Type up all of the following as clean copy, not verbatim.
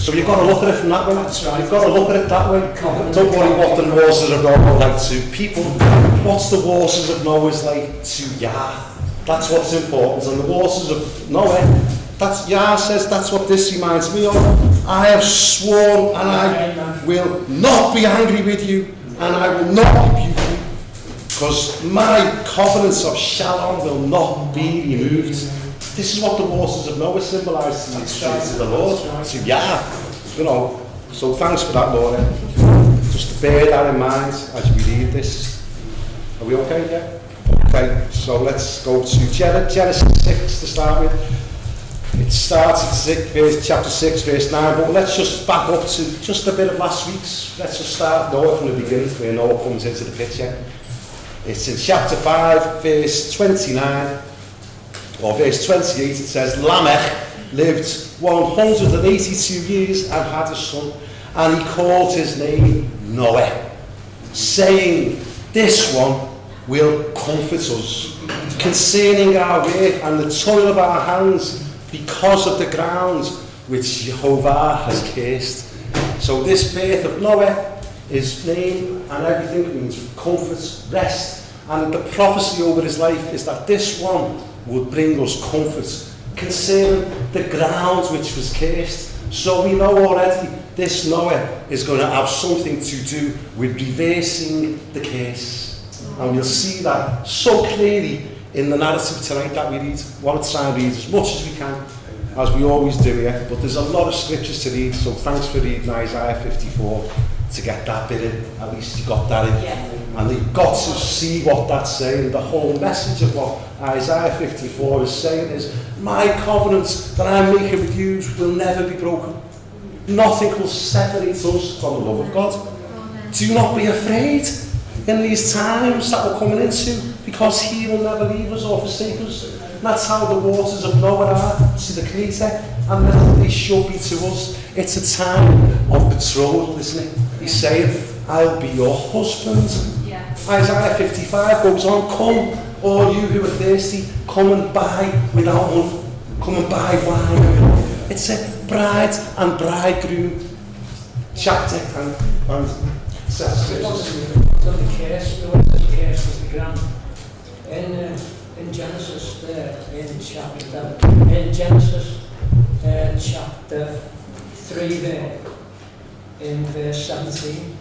So you've got to look at it from that way. That's right. You've got to look at it that way. Don't worry what the waters of Noah are like to people. What's the waters of Noah's like to Yah? That's what's important. And the waters of Noah, that's Yah says, that's what this reminds me of. I have sworn and I will not be angry with you and I will not rebuke you, because my covenants of Shalom will not be removed. This is what the waters of Noah symbolise to the Lord, to Yah. You know, so thanks for that, Lord. Just to bear that in mind as we read this. Are we okay? Yeah? Okay, so let's go to Genesis 6 to start with. It starts at chapter 6, verse 9, but let's just back up to just a bit of last week's. Let's just start Noah from the beginning, where Noah comes into the picture. It's in chapter 5, verse 29. Or verse 28, it says, Lamech lived 182 years and had a son, and he called his name Noah, saying, this one will comfort us concerning our work and the toil of our hands, because of the ground which Jehovah has cursed. So this birth of Noah, his name and everything means comfort, rest, and the prophecy over his life is that this one would bring us comfort concerning the ground which was cursed. So we know already this Noah is going to have something to do with reversing the curse. And we'll see that so clearly in the narrative tonight that we read. I want to try and read as much as we can, as we always do here. But there's a lot of scriptures to read, so thanks for reading Isaiah 54 to get that bit in. At least you got that in. Yeah. And you've got to see what that's saying. The whole message of what Isaiah 54 is saying is, my covenant that I'm making with you will never be broken. Nothing will separate us from the love of God. Amen. Do not be afraid in these times that we're coming into, because he will never leave us or forsake us. And that's how the waters of Noah are to the Creator, and that they should be to us. It's a time of betrothal, isn't it? He's saying, I'll be your husband. Yeah. Isaiah 55 goes on, come, all you who are thirsty, come and buy without money. Come and buy wine. It's a bride and bridegroom chapter and says the curse was the ground. In Genesis there, in Genesis chapter 3 there, in verse 17,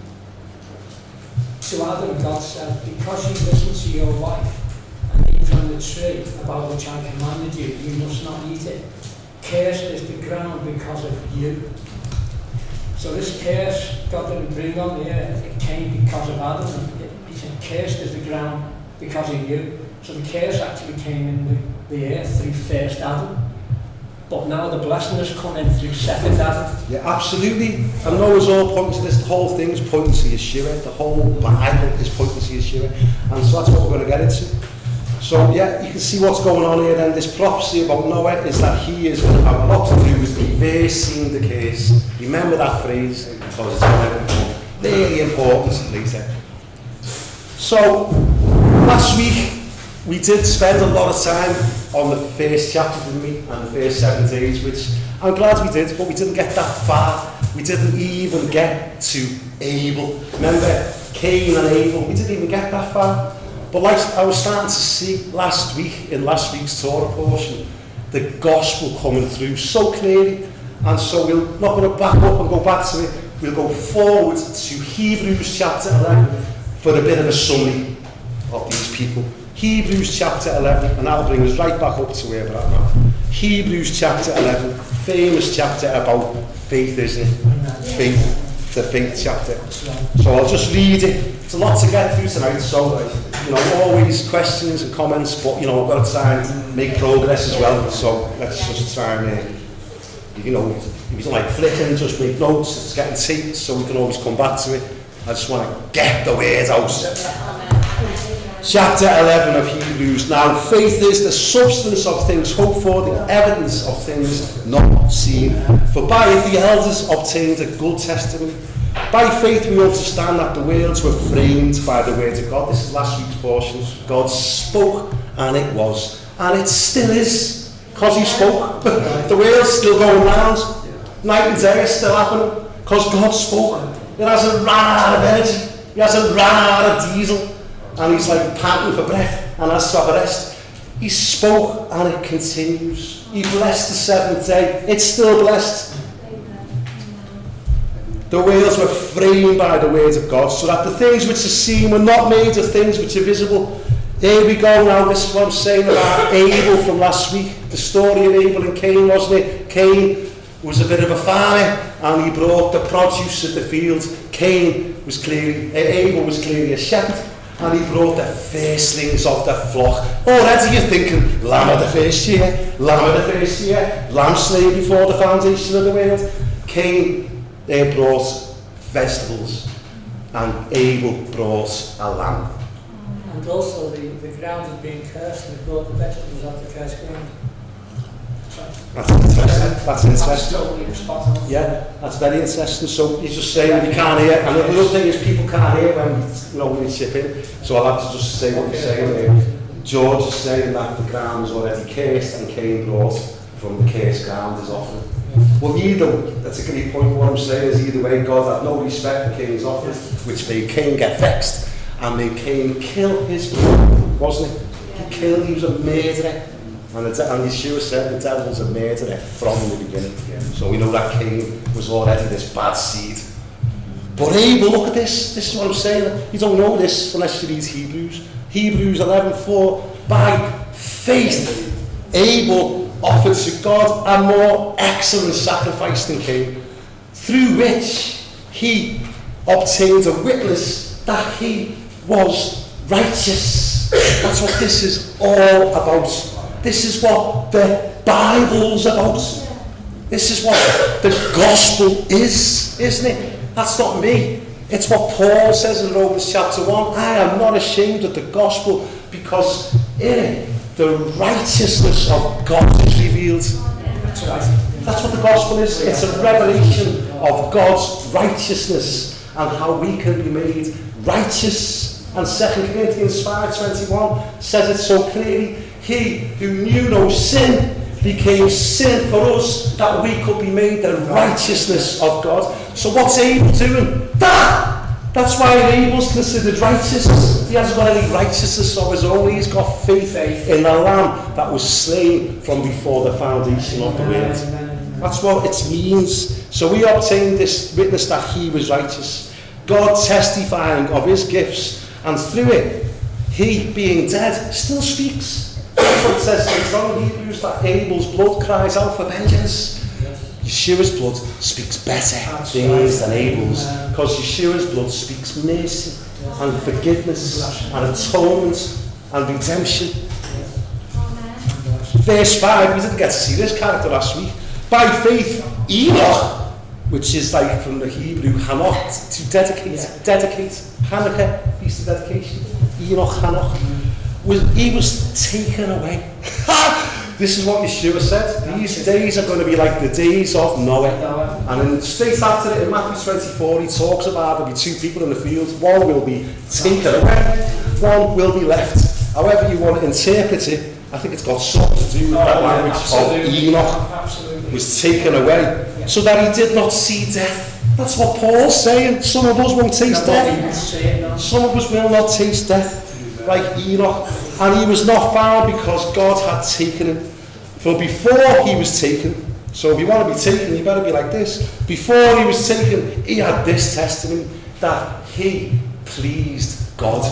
to Adam God said, because you listened to your wife and eat from the tree about which I commanded you, you must not eat it. Cursed is the ground because of you. So this curse God didn't bring on the earth, it came because of Adam. He said, cursed is the ground because of you. So the curse actually came in the earth through first Adam. But now the blessing has come in through second Adam. Yeah, absolutely. And Noah's all pointing to this. The whole thing is pointing to Yeshua. The whole Bible is pointing to Yeshua. And so that's what we're going to get into. So yeah, you can see what's going on here then. This prophecy about Noah is that he is going to have a lot to do with reversing the curse. Remember that phrase, because it's going to become very important later. So, last week we did spend a lot of time on the first chapter, didn't we? And the first 7 days, which I'm glad we did, but we didn't get that far. We didn't even get to Abel. Remember Cain and Abel? We didn't even get that far. But like I was starting to see last week, in last week's Torah portion, the gospel coming through so clearly. And so we're not going to back up and go back to it. We'll go forward to Hebrews chapter 11 for a bit of a summary of these people. Hebrews chapter 11, and that'll bring us right back up to where we're at now. Hebrews chapter 11, famous chapter about faith, isn't it? Faith, the faith chapter. So I'll just read it. It's a lot to get through tonight, so always questions and comments, but I've got to try and make progress as well. So let's just try and, if you don't like flicking, just make notes. It's getting taped, so we can always come back to it. I just want to get the word out. Chapter 11 of Hebrews. Now, faith is the substance of things hoped for, the evidence of things not seen. For by it the elders obtained a good testimony. By faith we understand that the worlds were framed by the word of God. This is last week's portion. God spoke and it was. And it still is, because he spoke. The world's still going round. Night and day it's still happening because God spoke. It hasn't run out of energy. He hasn't run out of diesel. And he's like panting for breath and has to have a rest. He spoke and it continues. He blessed the seventh day. It's still blessed. The wheels were framed by the words of God, so that the things which are seen were not made of things which are visible. Here we go now. This is what I'm saying about Abel from last week. The story of Abel and Cain, wasn't it? Cain was a bit of a farmer and he brought the produce of the field. Abel was clearly a shepherd and he brought the firstlings of the flock. Already you're thinking, lamb of the first year, lamb slain before the foundation of the world. Cain brought vegetables and Abel brought a lamb. And also the ground had been cursed and they brought the vegetables off the cursed ground. That's interesting. That's interesting. Totally spot on. Yeah, that's very interesting. So he's just saying you can't hear, and the other thing is people can't hear when you chip in. So I'll have to just say what you're saying. George is saying that the ground is already cursed and Cain brought from the cursed ground his offering. Well, that's a great point. What I'm saying is either way, God had no respect for Cain's offering, which made Cain get vexed and made Cain kill his brother, wasn't it? He was a murderer. And Yeshua said the devil was a murderer from the beginning. So we know that Cain was already this bad seed. But Abel, look at this. This is what I'm saying. You don't know this unless you read Hebrews. Hebrews 11:4. By faith, Abel offered to God a more excellent sacrifice than Cain, through which he obtained a witness that he was righteous. That's what this is all about. This is what the Bible's about. This is what the gospel is, isn't it? That's not me. It's what Paul says in Romans chapter 1. I am not ashamed of the gospel because in it the righteousness of God is revealed. That's right. That's what the gospel is. It's a revelation of God's righteousness and how we can be made righteous. And 2 Corinthians 5:21 says it so clearly. He who knew no sin became sin for us that we could be made the righteousness of God. So what's Abel doing? That's why Abel's considered righteous. He hasn't got any righteousness of his own. He's got faith in the lamb that was slain from before the foundation of the world. That's what it means. So we obtained this witness that he was righteous. God testifying of his gifts, and through it, he being dead still speaks. That's what it says in Hebrews, that Abel's blood cries out for vengeance. Yeshua's blood speaks better things than Abel's, because Yeshua's blood speaks mercy and forgiveness and atonement and redemption. Verse 5, we didn't get to see this character last week. By faith, Enoch, which is like from the Hebrew Hanok, to dedicate Hanukkah, feast of dedication. Enoch, Hanok. He was taken away. This is what Yeshua said. These days are going to be like the days of Noah. And then straight after it, in Matthew 24, he talks about there'll be two people in the field. One will be taken away, one will be left. However you want to interpret it, I think it's got something to do with that language of Enoch was taken away, so that he did not see death. That's what Paul's saying. Some of us won't taste death. Some of us will not taste death. Like Enoch, and he was not found because God had taken him. For before he was taken, so if you want to be taken, you better be like this. Before he was taken, he had this testimony that he pleased God.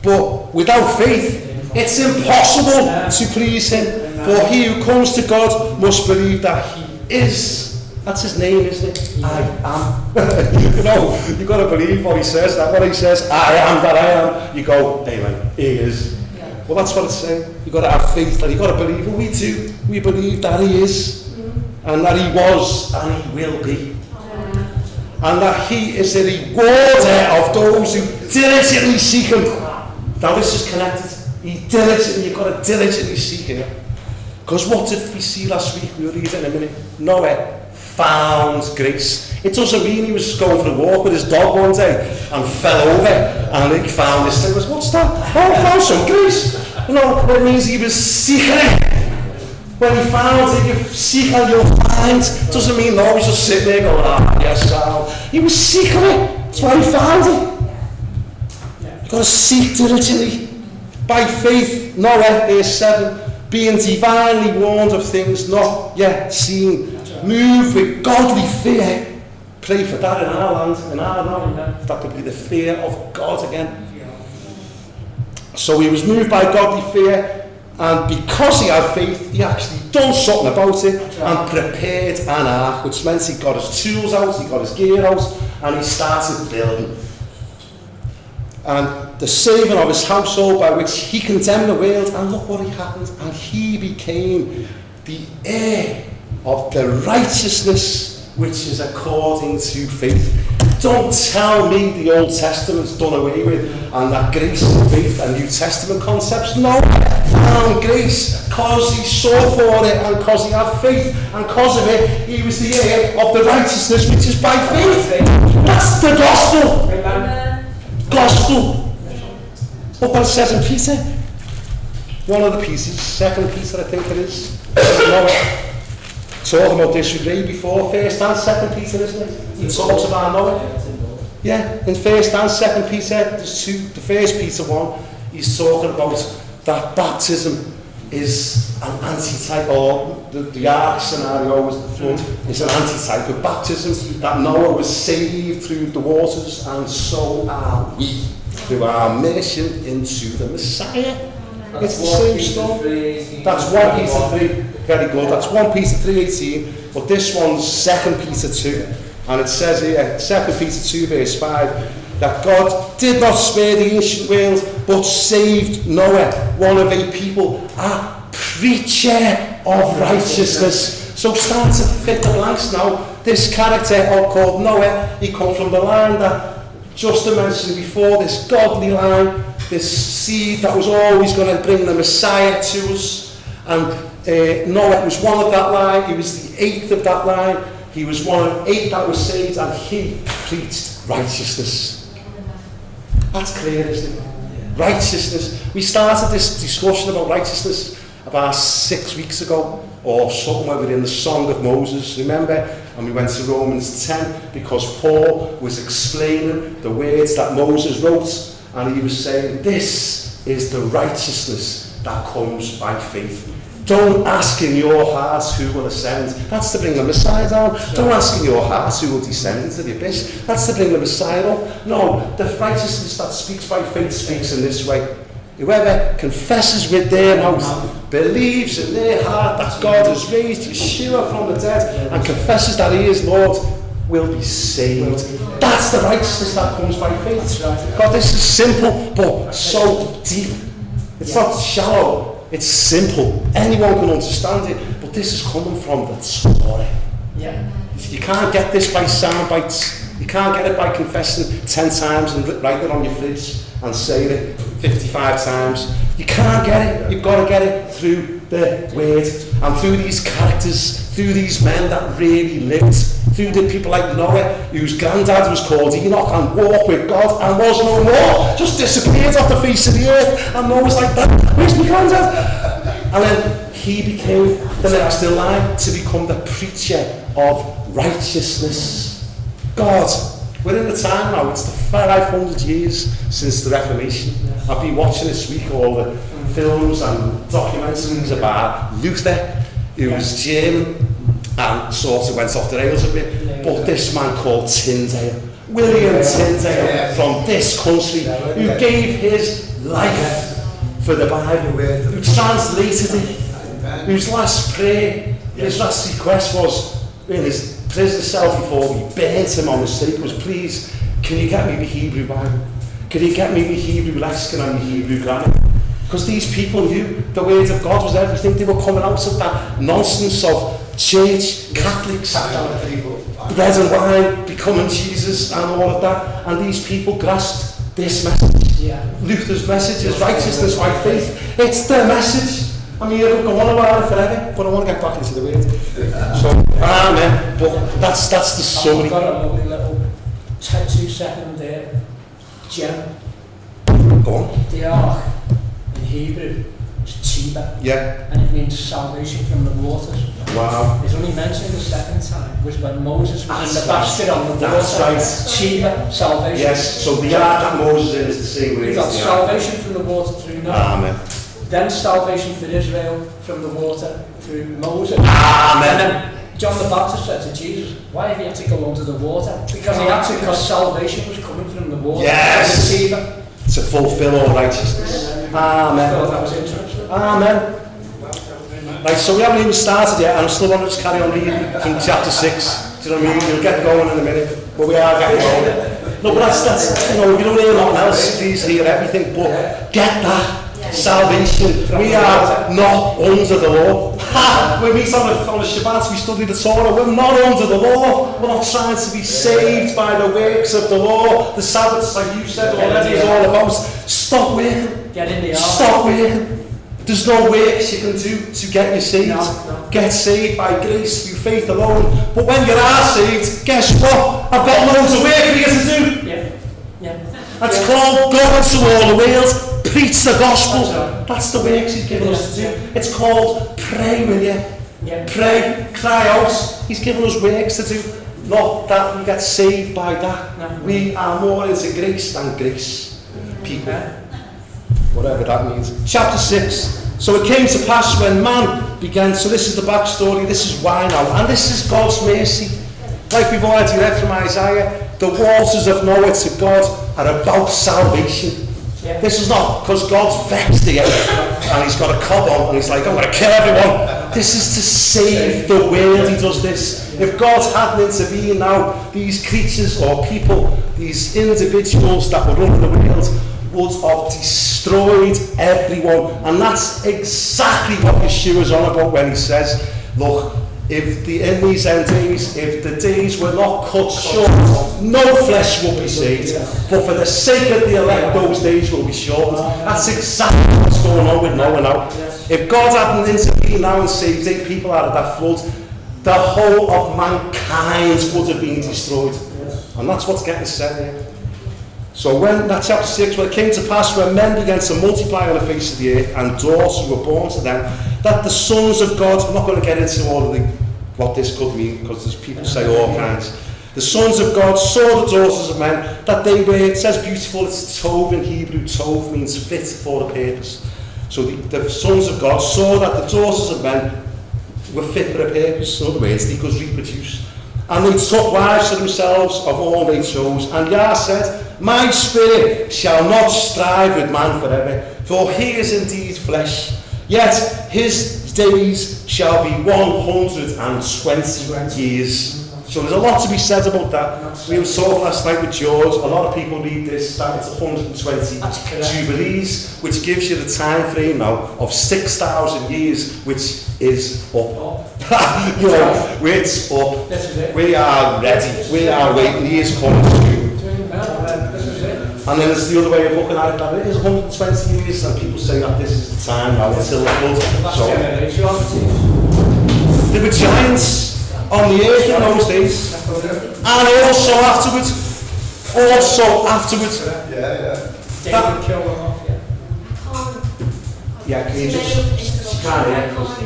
But without faith, it's impossible to please him. For he who comes to God must believe that he is. That's his name, isn't it? I am. You've got to believe what he says. That when he says, I am that I am, you go, amen, he is. Well, that's what it's saying. You've got to have faith, and you've got to believe. Well, we do. We believe that he is, and that he was, and he will be. And that he is the rewarder of those who diligently seek him. Now, this is connected. You've got to diligently seek him. Because what did we see last week? We'll read it in a minute. Noah found grace. It doesn't mean he was going for a walk with his dog one day and fell over and he found this thing. What's that? Oh, I found some grace. No, it means he was seeking it. When he found it, you seek and you'll find. Doesn't mean no, he's just sitting there going, yes, I'll. He was seeking it. That's why he found it. You've got to seek diligently. By faith, Noah, verse 7, being divinely warned of things not yet seen, moved with godly fear. Pray for that in our land, in our land. That could be the fear of God again. So he was moved by godly fear, and because he had faith, he actually done something about it and prepared an ark, which meant he got his tools out, he got his gear out, and he started building. And the saving of his household, by which he condemned the world, and look what happened, and he became the heir of the righteousness which is according to faith. Don't tell me the Old Testament's done away with and that grace and faith and New Testament concepts. No, found grace because he saw for it and because he had faith, and because of it he was the heir of the righteousness which is by faith. That's the gospel. Amen. Gospel. Look what it says in Peter. One of the pieces, 2 Peter I think it is. Talking about this with Ray before, 1st and 2nd Peter, isn't it? He talks about Noah. Yeah, in 1st and 2nd Peter, there's two. The 1st Peter 1, he's talking about that baptism is an antitype, or the ark scenario was the flood, is an antitype of baptism, that Noah was saved through the waters, and so are we through our mission into the Messiah. It's the same story. That's 1 Peter 3. Very good. That's 1 Peter 3:18. But this one's 2 Peter 2. And it says here, 2 Peter 2 verse 5, that God did not spare the ancient world, but saved Noah, one of a people, a preacher of righteousness. So start to fit the blanks now. This character called Noah, he comes from the line that Justin mentioned before, this godly line, this seed that was always going to bring the Messiah to us. And Noah was one of that line. He was the 8th of that line. He was one of 8 that was saved, and he preached righteousness. That's clear, isn't it? Righteousness. We started this discussion about righteousness about 6 weeks ago, or somewhere within the Song of Moses, remember? And we went to Romans 10 because Paul was explaining the words that Moses wrote, and he was saying, this is the righteousness that comes by faith. Don't ask in your hearts who will ascend. That's to bring the Messiah down. Don't ask in your hearts who will descend into the abyss. That's to bring the Messiah up. No, the righteousness that speaks by faith speaks in this way. Whoever confesses with their mouth, believes in their heart that God has raised Yeshua from the dead, and confesses that he is Lord, will be saved. That's the righteousness that comes by faith. God, this is simple, but so deep. It's not shallow. It's simple. Anyone can understand it, but this is coming from the Torah. Yeah. You can't get this by sound bites. You can't get it by confessing 10 times and writing it on your fridge and saying it 55 times. You can't get it. You've got to get it through the Word and through these characters, through these men that really lived, through the people like Noah, whose granddad was called Enoch and walked with God and was no more, just disappeared off the face of the earth, and Noah's like, where's my granddad? And then he became the next in line to become the preacher of righteousness. God, we're in the time now, it's the 500 years since the Reformation. I've been watching this week all the films and documentaries about Luther, who was German and sort of went off the rails a bit, but this man called Tyndale, William Tyndale, from this country, who gave his life for the Bible, who translated it, whose last prayer, his last request was, in his prison cell before we burnt him on the stake, was, please, can you get me the Hebrew Bible? Can you get me the Hebrew lexicon and the Hebrew grammar? Because these people knew the word of God was everything. They were coming out of that nonsense of church, Catholics, bread and wine, becoming Jesus and all of that. And these people grasped this message. Luther's message is righteousness by faith. It's the message. I mean, it'll go on about it forever, but I want to get back into the word. So, amen. But that's the summary. I've got a lovely little 2-second gem. Go on. The ark in Hebrew is Sheba. Yeah. And it means salvation from the waters. Wow. It's only mentioned the second time was when Moses was in the basket on the water. That's right. Sheba, salvation. Yes, so the ark that Moses in is the same way. We got salvation from the water through Noah. Amen. Then salvation for Israel from the water through Moses. Amen. And then John the Baptist said to Jesus, why have you had to go under the water? Because he had to, because salvation was coming from the water. Yes. Sheba. To fulfill all righteousness. Amen. I thought that was interesting. Amen. Right, so we haven't even started yet, and I'm still want to just carry on reading from chapter 6. Do you know what I mean? You'll get going in a minute, but we are getting going. No, but that's you know, if you don't hear nothing else, please hear everything, but get that. Salvation. We are not under the law. We meet on the Shabbat, we study the Torah. We're not under the law. We're not trying to be saved by the works of the law. The Sabbath, like you said already, is all about stop working. Get in the ark. Stop working. There's no works you can do to get you saved. No. Get saved by grace through faith alone. But when you are saved, guess what? I've got loads of work for you to do. Yeah. It's called go into all the world, preach the gospel. That's the works he's given us to do. It's called pray with you. Yeah. Pray, cry out. He's given us works to do. Not that we get saved by that. No. We are more into grace than grace. People. Whatever that means. Chapter 6. So it came to pass when man began, so this is the backstory, this is why now, and this is God's mercy. Like we've already read from Isaiah, the waters of Noah to God are about salvation. Yeah. This is not because God's vexed the earth and he's got a cob on and he's like, I'm going to kill everyone. This is to save the world. He does this. If God hadn't intervened now, these creatures or people, these individuals that were running the world would have destroyed everyone. And that's exactly what Yeshua's on about when he says, look, in these end days, if the days were not cut short, no flesh will be saved. But for the sake of the elect, those days will be shortened. That's exactly what's going on with Noah now. If God hadn't intervened now and saved 8 people out of that flood, the whole of mankind would have been destroyed. And that's what's getting said here. So when that chapter 6, when it came to pass when men began to multiply on the face of the earth and daughters were born to them, that the sons of God, I'm not going to get into all of what this could mean because there's people say all kinds. The sons of God saw the daughters of men, that they were, it says beautiful, it's tov in Hebrew, tov means fit for the purpose. So the sons of God saw that the daughters of men were fit for a purpose, in other words, they could reproduce. And they took wives to themselves of all they chose. And Yah said, my spirit shall not strive with man forever, for he is indeed flesh. Yet his days shall be 120 years. So there's a lot to be said about that. We were talking last night with George. A lot of people read this, that it's 120 jubilees, which gives you the time frame now of 6,000 years, which is up. You know, it's up. We are ready. We are waiting. He is coming soon. And then it's the other way of looking at it, that it is 120 years, and people say that this is the time now until the flood. So there were giants on the earth in those days, and also afterwards. David killed them off, Yeah, can you just can't hear because the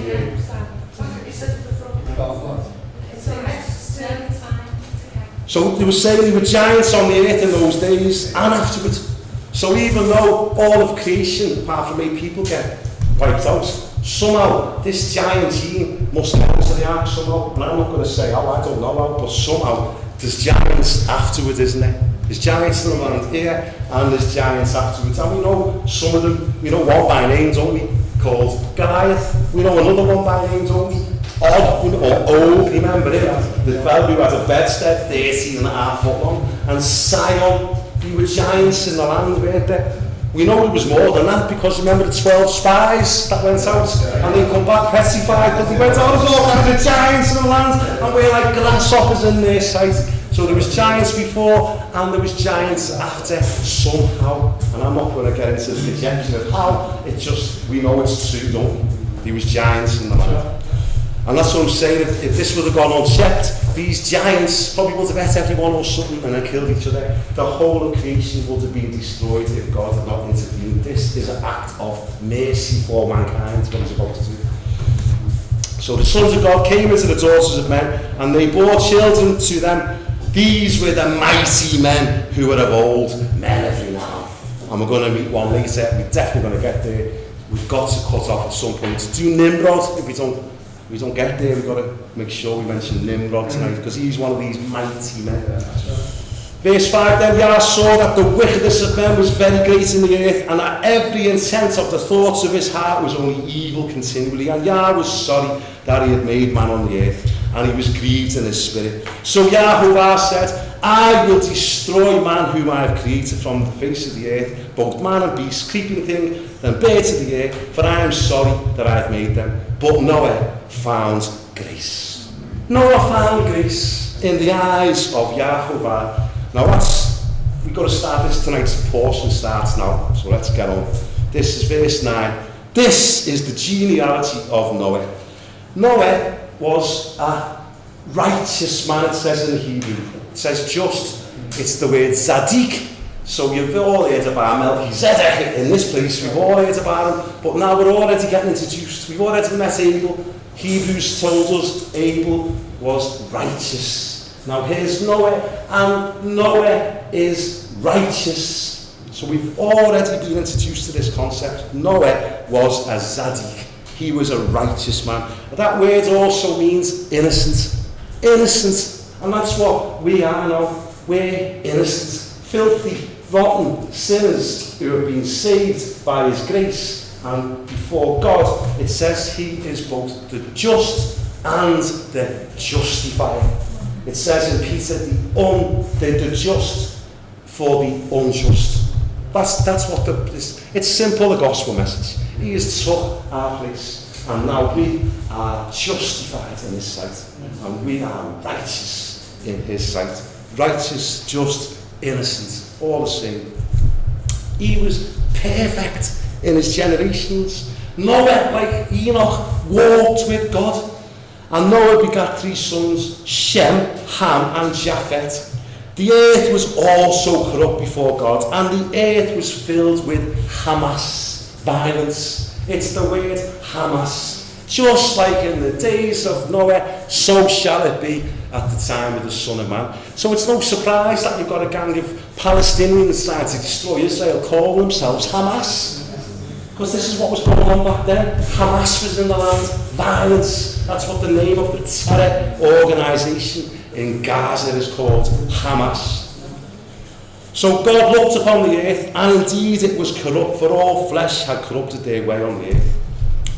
So they were saying there were giants on the earth in those days and afterwards. So even though all of creation, apart from 8 people, get wiped out, somehow this giant team must get into the ark somehow. And I'm not going to say how, I don't know how, but somehow there's giants afterwards, isn't there? There's giants in the land here and there's giants afterwards. And we know some of them, we know one by name, don't we? Called Goliath. We know another one by name, don't we? Og, remember him? The fellow who had a bedstead 13.5 foot long. And Sion, they were giants in the land, weren't they? We know it was more than that because remember the 12 spies that went out and they come back petrified because they went out, there's all kinds of giants in the land and we're like grasshoppers in their sight. So there was giants before and there was giants after somehow. And I'm not going to get into the conjecture of how, it's just, we know it's true, don't we? There was giants in the land. And that's what I'm saying, if this would have gone unchecked, these giants probably would have ate everyone or something and then killed each other. The whole of creation would have been destroyed if God had not intervened. This is an act of mercy for mankind, what he's about to do. So the sons of God came into the daughters of men, and they bore children to them. These were the mighty men who were of old, men of renown. And we're going to meet one later. We're definitely going to get there. We've got to cut off at some point. To do Nimrod, if we don't get there, we've got to make sure we mention Nimrod tonight, because he's one of these mighty men. Verse 5, then Yah saw that the wickedness of men was very great in the earth, and that every intent of the thoughts of his heart was only evil continually. And Yah was sorry that he had made man on the earth, and he was grieved in his spirit. So Yahovah said, I will destroy man whom I have created from the face of the earth, both man and beast, creeping thing, and birds of the air, for I am sorry that I have made them. But Noah found grace. Noah found grace in the eyes of Yahovah. Now we've got to start this, tonight's portion starts now, so let's get on. This is verse 9. This is the genealogy of Noah. Noah was a righteous man, it says in Hebrew. It says just, it's the word Zadik. So you've all heard about Melchizedek in this place, we've all heard about him, but now we're already getting introduced. We've already met Abel. Hebrews told us Abel was righteous. Now here's Noah, and Noah is righteous. So we've already been introduced to this concept. Noah was a Zadik. He was a righteous man. That word also means innocent. Innocent. And that's what we are now. We're innocent. Filthy, rotten sinners who have been saved by his grace. And before God, it says he is both the just and the justifier. It says in Peter, the just for the unjust. That's what it's simple, the gospel message. He has took our place, and now we are justified in his sight, and we are righteous in his sight. Righteous, just, innocent, all the same. He was perfect in his generations. Noah, like Enoch, walked with God. And Noah begat 3 sons, Shem, Ham, and Japheth. The earth was also corrupt before God, and the earth was filled with Hamas, violence. It's the word Hamas. Just like in the days of Noah, so shall it be at the time of the Son of Man. So it's no surprise that you've got a gang of Palestinians trying to destroy Israel, call themselves Hamas. Because this is what was going on back then. Hamas was in the land. Violence. That's what the name of the terror organisation in Gaza is called. Hamas. So God looked upon the earth, and indeed it was corrupt, for all flesh had corrupted their way on the earth.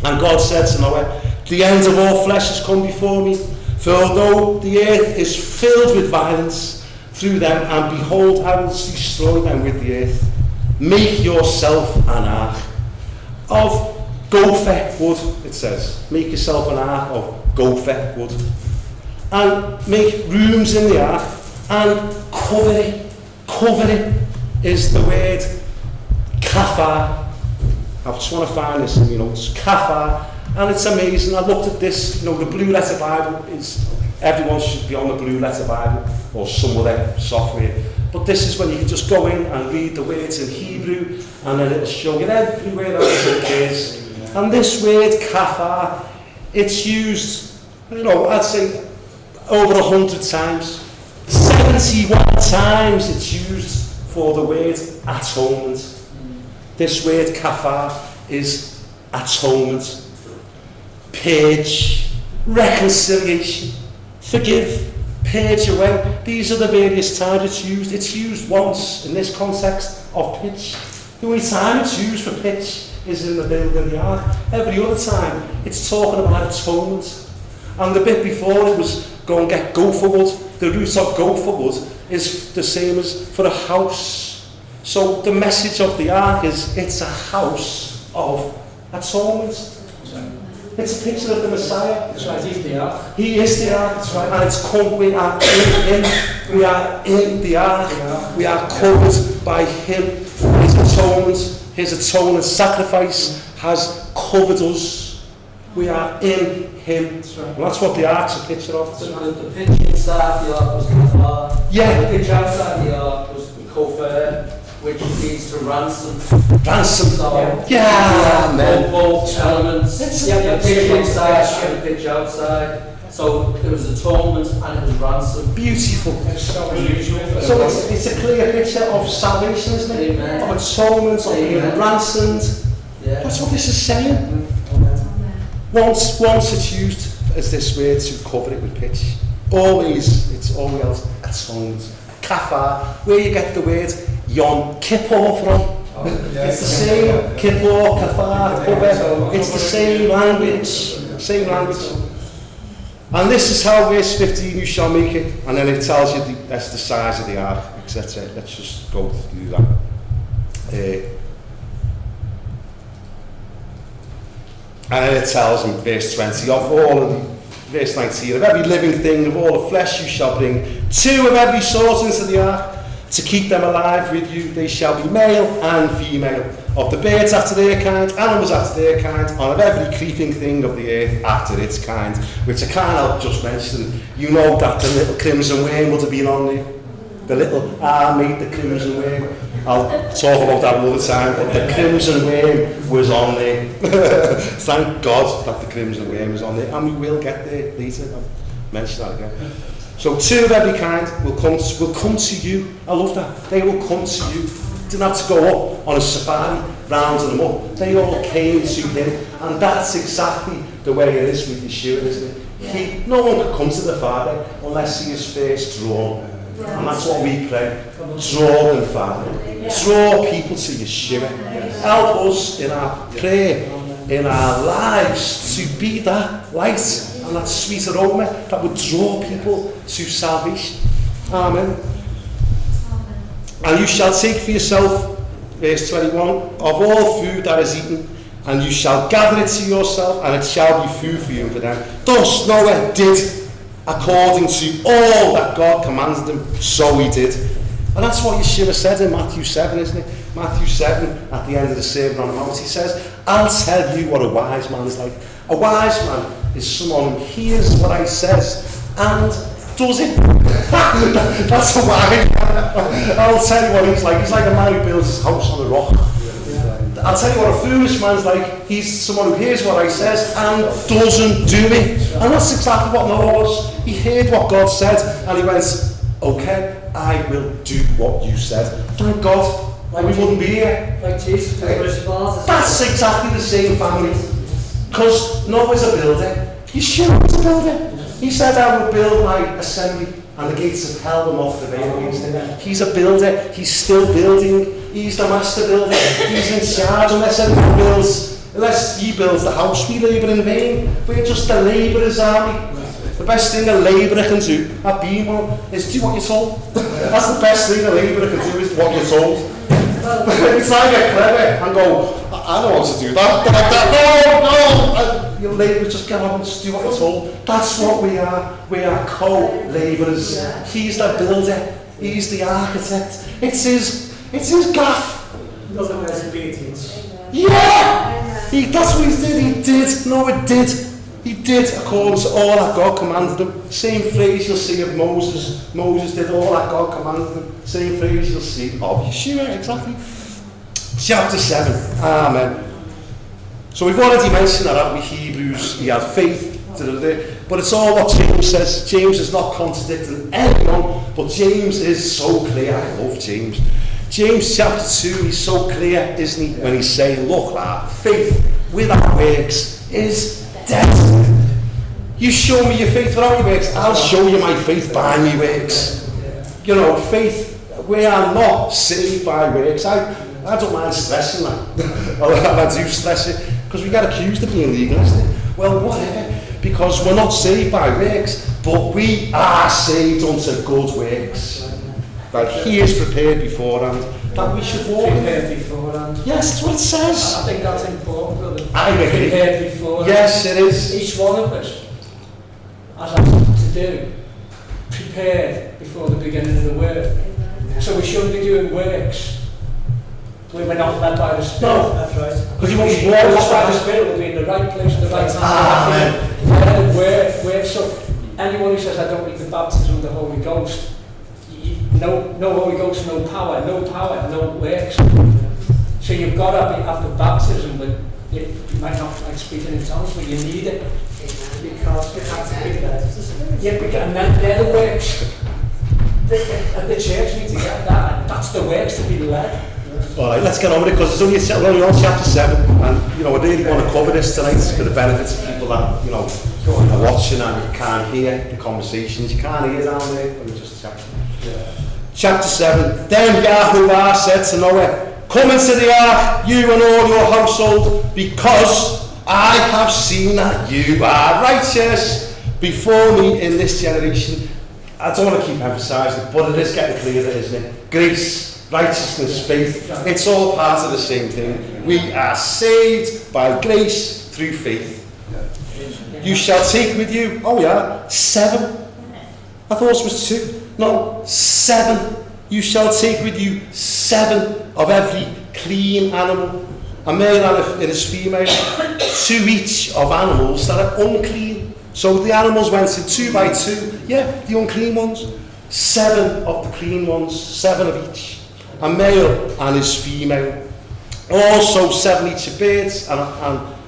And God said to Noah, the end of all flesh has come before me, for although the earth is filled with violence through them, and behold, I will destroy them with the earth. Make yourself an ark of gopher wood, it says. Make yourself an ark of gopher wood. And make rooms in the ark, and cover it. Cover it is the word kafar. I just want to find this in your notes. Kafar. And it's amazing. I looked at this, the Blue Letter Bible is, everyone should be on the Blue Letter Bible or some other software. But this is when you can just go in and read the words in Hebrew, and then it'll show you everywhere that it is. And this word kafar, it's used, I'd say over 100 times. 71 times it's used for the word atonement. This word kafar is atonement, purge, reconciliation, forgive, purge away. These are the various times it's used. It's used once in this context of pitch. The only time it's used for pitch is in the building of the ark. Every other time it's talking about atonement. And the bit before it was go and get gopher wood. The root of gopher wood is the same as for a house. So the message of the ark is it's a house of atonement. It's a picture of the Messiah. That's right, he's the ark. He is the ark, that's right. And it's come, we are in him. We are in the ark. We are covered by him. His atonement sacrifice has covered us. We are in Him. That's right. And that's what the ark's a picture of. The pitch inside the ark was kafar. Yeah. The pitch outside the ark was kofar, which means to ransom. Ransom. So, Yeah, man. both elements. The pitch inside and the pitch outside. So there was atonement and it was ransom. Beautiful. It's so unusual. So it's a clear picture of salvation, isn't it? Amen. Of atonement, of being Amen. ransomed. Yeah. That's what this is saying. Once it's used as this word to cover it with pitch. Always, it's always atonement. Kafar, where you get the word Yom Kippur from. It's the same, Kippur, Kafar, cover. It's the same language. Same language. And this is how verse 15, you shall make it. And then it tells you that's the size of the ark, etc. Let's just go through that. And then it tells in verse 20, of all of the, verse 19, of every living thing, of all the flesh you shall bring 2 of every sort into the ark, to keep them alive with you. They shall be male and female. Of the birds after their kind, animals after their kind, and of every creeping thing of the earth after its kind. Which I can't help just mentioning. You know that the little crimson worm would have been on there. The little mate, the crimson worm. I'll talk about that another time, but the crimson worm was on there. Thank God that the crimson worm was on there, and we will get there later. I'll mention that again. So 2 of every kind will come to you. I love that. They will come to you. You didn't have to go up on a safari, rounding them up. They all came to Him, and that's exactly the way it is with Yeshua, isn't it? No one can come to the Father unless He is first drawn. And that's what we pray. Draw them, Father. Draw people to Yeshua. Help us in our prayer, in our lives, to be that light and that sweet aroma that would draw people to salvation. Amen. And you shall take for yourself, verse 21, of all food that is eaten, and you shall gather it to yourself, and it shall be food for you and for them. Thus Noah did according to all that God commanded him, so he did. And that's what Yeshua said in Matthew 7, isn't it? Matthew 7, at the end of the Sermon on the Mount, he says, I'll tell you what a wise man is like. A wise man is someone who hears what I says and does it. That's a wise man. I'll tell you what he's like. He's like a man who builds his house on a rock. I'll tell you what a foolish man's like. He's someone who hears what I says and doesn't do it. And that's exactly what Noah was. He heard what God said and he went, okay, I will do what you said. Thank God. We wouldn't be here. Like Jesus did with his father. That's exactly the same family. Because Noah's a builder. Yeshua was a builder. He said, I will build my assembly and the gates of hell will not prevail against him. He's a builder. He's still building. He's the master builder. He's in charge. Unless he builds the house, we labour in vain. We're just the labourers, aren't we? The best thing a labourer can do, I've been one, is do what you're told. That's the best thing a labourer can do, is what you're told. It's like I get clever and go, I don't want to do that. No. Your labourers just get on and just do what you're told. That's what we are. We are co-labourers. He's the builder. He's the architect. It's his gaff. Otherwise, obedience. Yeah! That's what he did. He did. No, it did. He did according to all that God commanded him. Same phrase you'll see of Moses. Moses did all that God commanded him. Same phrase you'll see of Yeshua, exactly. Chapter 7. Amen. So we've already mentioned that, haven't we? Hebrews, he had faith. But it's all what James says. James is not contradicting anyone, but James is so clear. I love James. James chapter 2, he's so clear, isn't he, when he's saying, look, faith without works is dead. You show me your faith without your works, I'll show you my faith by my works. You know, faith, we are not saved by works. I don't mind stressing that. I do stress it, because we get accused of being legalistic. Well, whatever, because we're not saved by works, but we are saved unto good works. That he is prepared beforehand, that we should walk in. Prepared beforehand. Yes, that's what it says. I think that's important, brother. I agree. Prepared beforehand. Yes, it is. Each one of us has something to do. Prepared before the beginning of the work. So we shouldn't be doing works we're not led by the Spirit. No. That's right. Because you won't be Led by the born. Spirit will be in the right place at the right time. Amen. Where, so anyone who says I don't need the baptism of the Holy Ghost, no Holy Ghost, no power, no works. So you've got to have the baptism, but you might not like speaking in tongues, but you need it. Because you have to be there. Yeah, and then they're the works. The church needs to get that. That's the works to be led. Alright, let's get on with it because it's only on chapter 7 and you know I really want to cover this tonight for the benefits of people that you know are watching and can't hear the conversations. You can't hear down there, but it's just chapter. Chapter 7. Then Yahuwah said to Noah, come into the ark, you and all your household, because I have seen that you are righteous before me in this generation. I don't want to keep emphasising it, but it is getting clearer, isn't it? Grace, righteousness, faith, it's all part of the same thing. We are saved by grace through faith. You shall take with you, 7. I thought it was 2. No, 7. You shall take with you 7 of every clean animal, a male and his female, 2 each of animals that are unclean. So the animals went in 2 by 2, the unclean ones. 7 of the clean ones, 7 of each, a male and his female. Also 7 each of birds and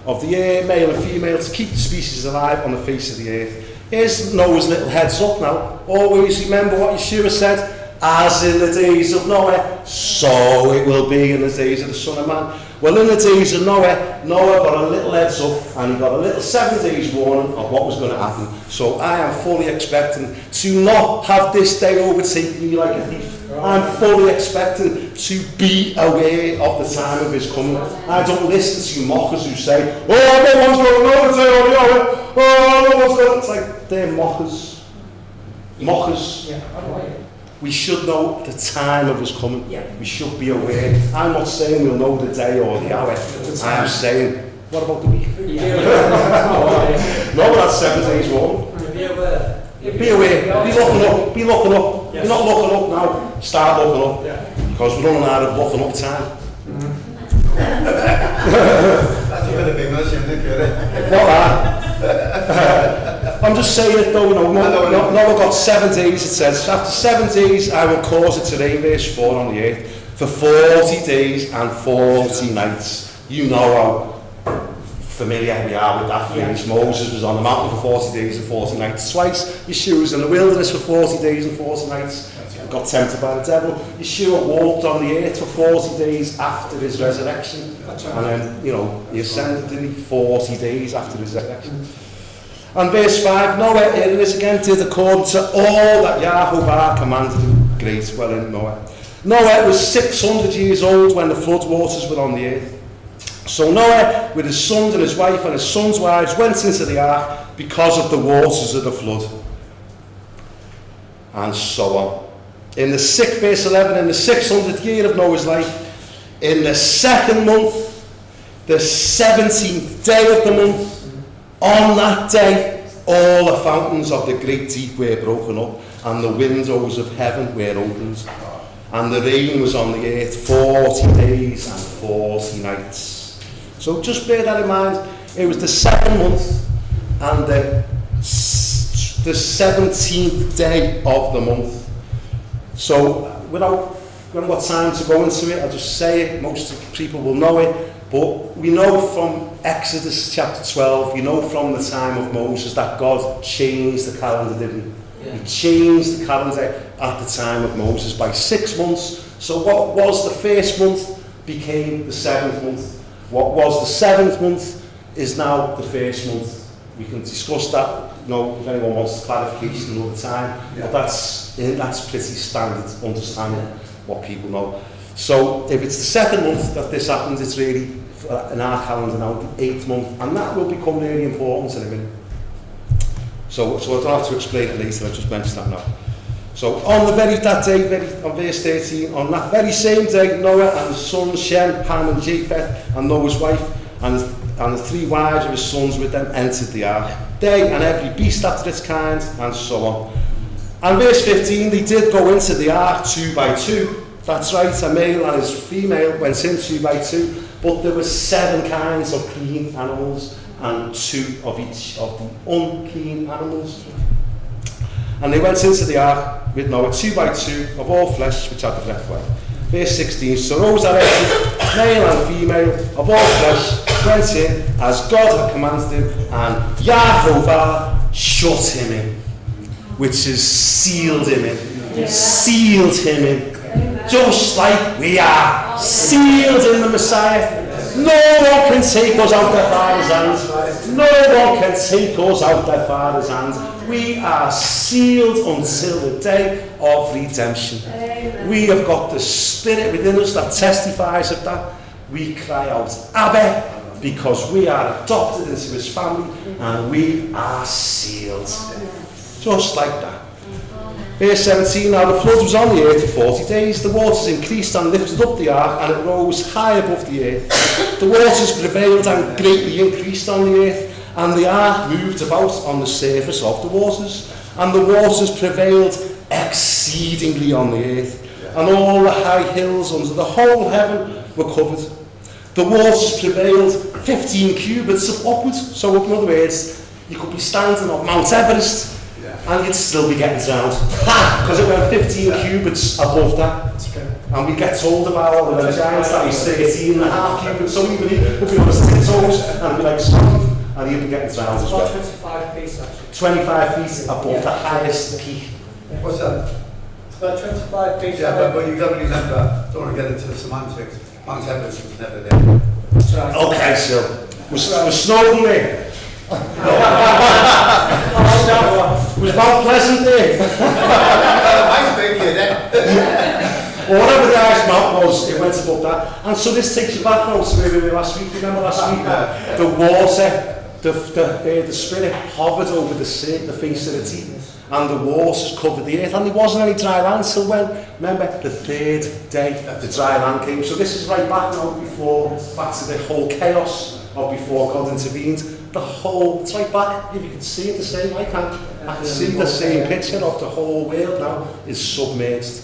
of the air, male and female, to keep the species alive on the face of the earth. Here's Noah's little heads up now. Always remember what Yeshua said, as in the days of Noah, so it will be in the days of the Son of Man. Well, in the days of Noah, Noah got a little heads up and he got a little 7 days warning of what was going to happen. So I am fully expecting to not have this day overtake me like a thief. I'm fully expecting to be aware of the time of his coming. I don't listen to mockers who say, no one's going to know, no one's going to. It's like, they're mockers. Mockers. We should know the time of his coming. We should be aware. I'm not saying we'll know the day or the hour. I am saying, what about the week? No, that's 7 days warning. Be aware. Be aware. Be looking up. You're not looking up now. Start looking up. Because we're running out of looking up time. That's a bit of English, isn't it? Not that. I'm just saying it though, Noah got 7 days, it says. After 7 days I will cause it to rain, verse 4, on the earth, for 40 days and 40 nights. You know how familiar we are with that phrase. Moses was on the mountain for 40 days and 40 nights twice. Yeshua was in the wilderness for 40 days and 40 nights. Got tempted by the devil. Yeshua walked on the earth for 40 days after his resurrection. And then, he ascended in 40 days after his resurrection. And verse 5, Noah, here it is again, did according to all that Yahuwah commanded him. Great, well in Noah. Noah was 600 years old when the flood waters were on the earth. So Noah, with his sons and his wife and his sons' wives, went into the ark because of the waters of the flood. And so on. In the verse 11, in the 600th year of Noah's life, in the 2nd month, the 17th day of the month, on that day, all the fountains of the great deep were broken up, and the windows of heaven were opened, and the rain was on the earth 40 days and 40 nights. So just bear that in mind. It was the 2nd month and the 17th day of the month. So we haven't got time to go into it. I'll just say it. Most people will know it. But we know from Exodus chapter 12, we know from the time of Moses that God changed the calendar, didn't he? He changed the calendar at the time of Moses by 6 months. So what was the 1st month became the 7th month. What was the 7th month is now the 1st month. We can discuss that, if anyone wants clarification another time. But that's pretty standard understanding what people know. So if it's the 2nd month that this happens, it's really, in our calendar now, the 8th month, and that will become really important in a minute. So I don't have to explain it later, I've just mentioned that now. So on that day, on verse 13, on that very same day, Noah and his sons Shem, Ham and Japheth, and Noah's wife, and the 3 wives of his sons with them entered the ark. They and every beast after its kind, and so on. And verse 15, they did go into the ark 2 by 2, That's right, a male and his female went in 2 by 2, but there were 7 kinds of clean animals and 2 of each of the unclean animals. And they went into the ark with Noah 2 by 2 of all flesh which had the breath away. Verse 16, so those that entered, male and female of all flesh, went in as God had commanded him, and Yahovah shut him in, which is sealed him in. Yeah. Sealed him in. Amen. Just like we are sealed in the Messiah. No one can take us out their Father's hands. No one can take us out their Father's hands. We are sealed until the day of redemption. Amen. We have got the Spirit within us that testifies of that. We cry out, Abba, because we are adopted into his family and we are sealed. Just like that. Verse 17, now the flood was on the earth for 40 days. The waters increased and lifted up the ark, and it rose high above the earth. The waters prevailed and greatly increased on the earth, and the ark moved about on the surface of the waters. And the waters prevailed exceedingly on the earth, and all the high hills under the whole heaven were covered. The waters prevailed 15 cubits upwards. So in other words, you could be standing on Mount Everest, and you'd still be getting drowned. Because it went 15 cubits above that. And we get told about all the giants that he's 13 and a half cubits. So even he would be on his tiptoes and be like, sorry, and he'd be getting drowned as well. 25 feet actually. 25 feet above the highest peak. What's that? It's about 25 feet. Yeah, but you've got to remember, don't want to get into the semantics. Mount Everest was never there. That's right. Okay, so we're snowing there. Was Mount Pleasant there? Nice big kid, eh? Or whatever the highest mount was, it went above that. And so this takes you back now to where we were last week. Remember last week? The water, the Spirit hovered over the sea, the face of the deep, and the waters covered the earth. And there wasn't any dry land till when? Remember, the 3rd day the dry land came. So this is right back now back to the whole chaos of before God intervened. It's right back, if you can see it the same, I can see the same picture of the whole world now is submerged,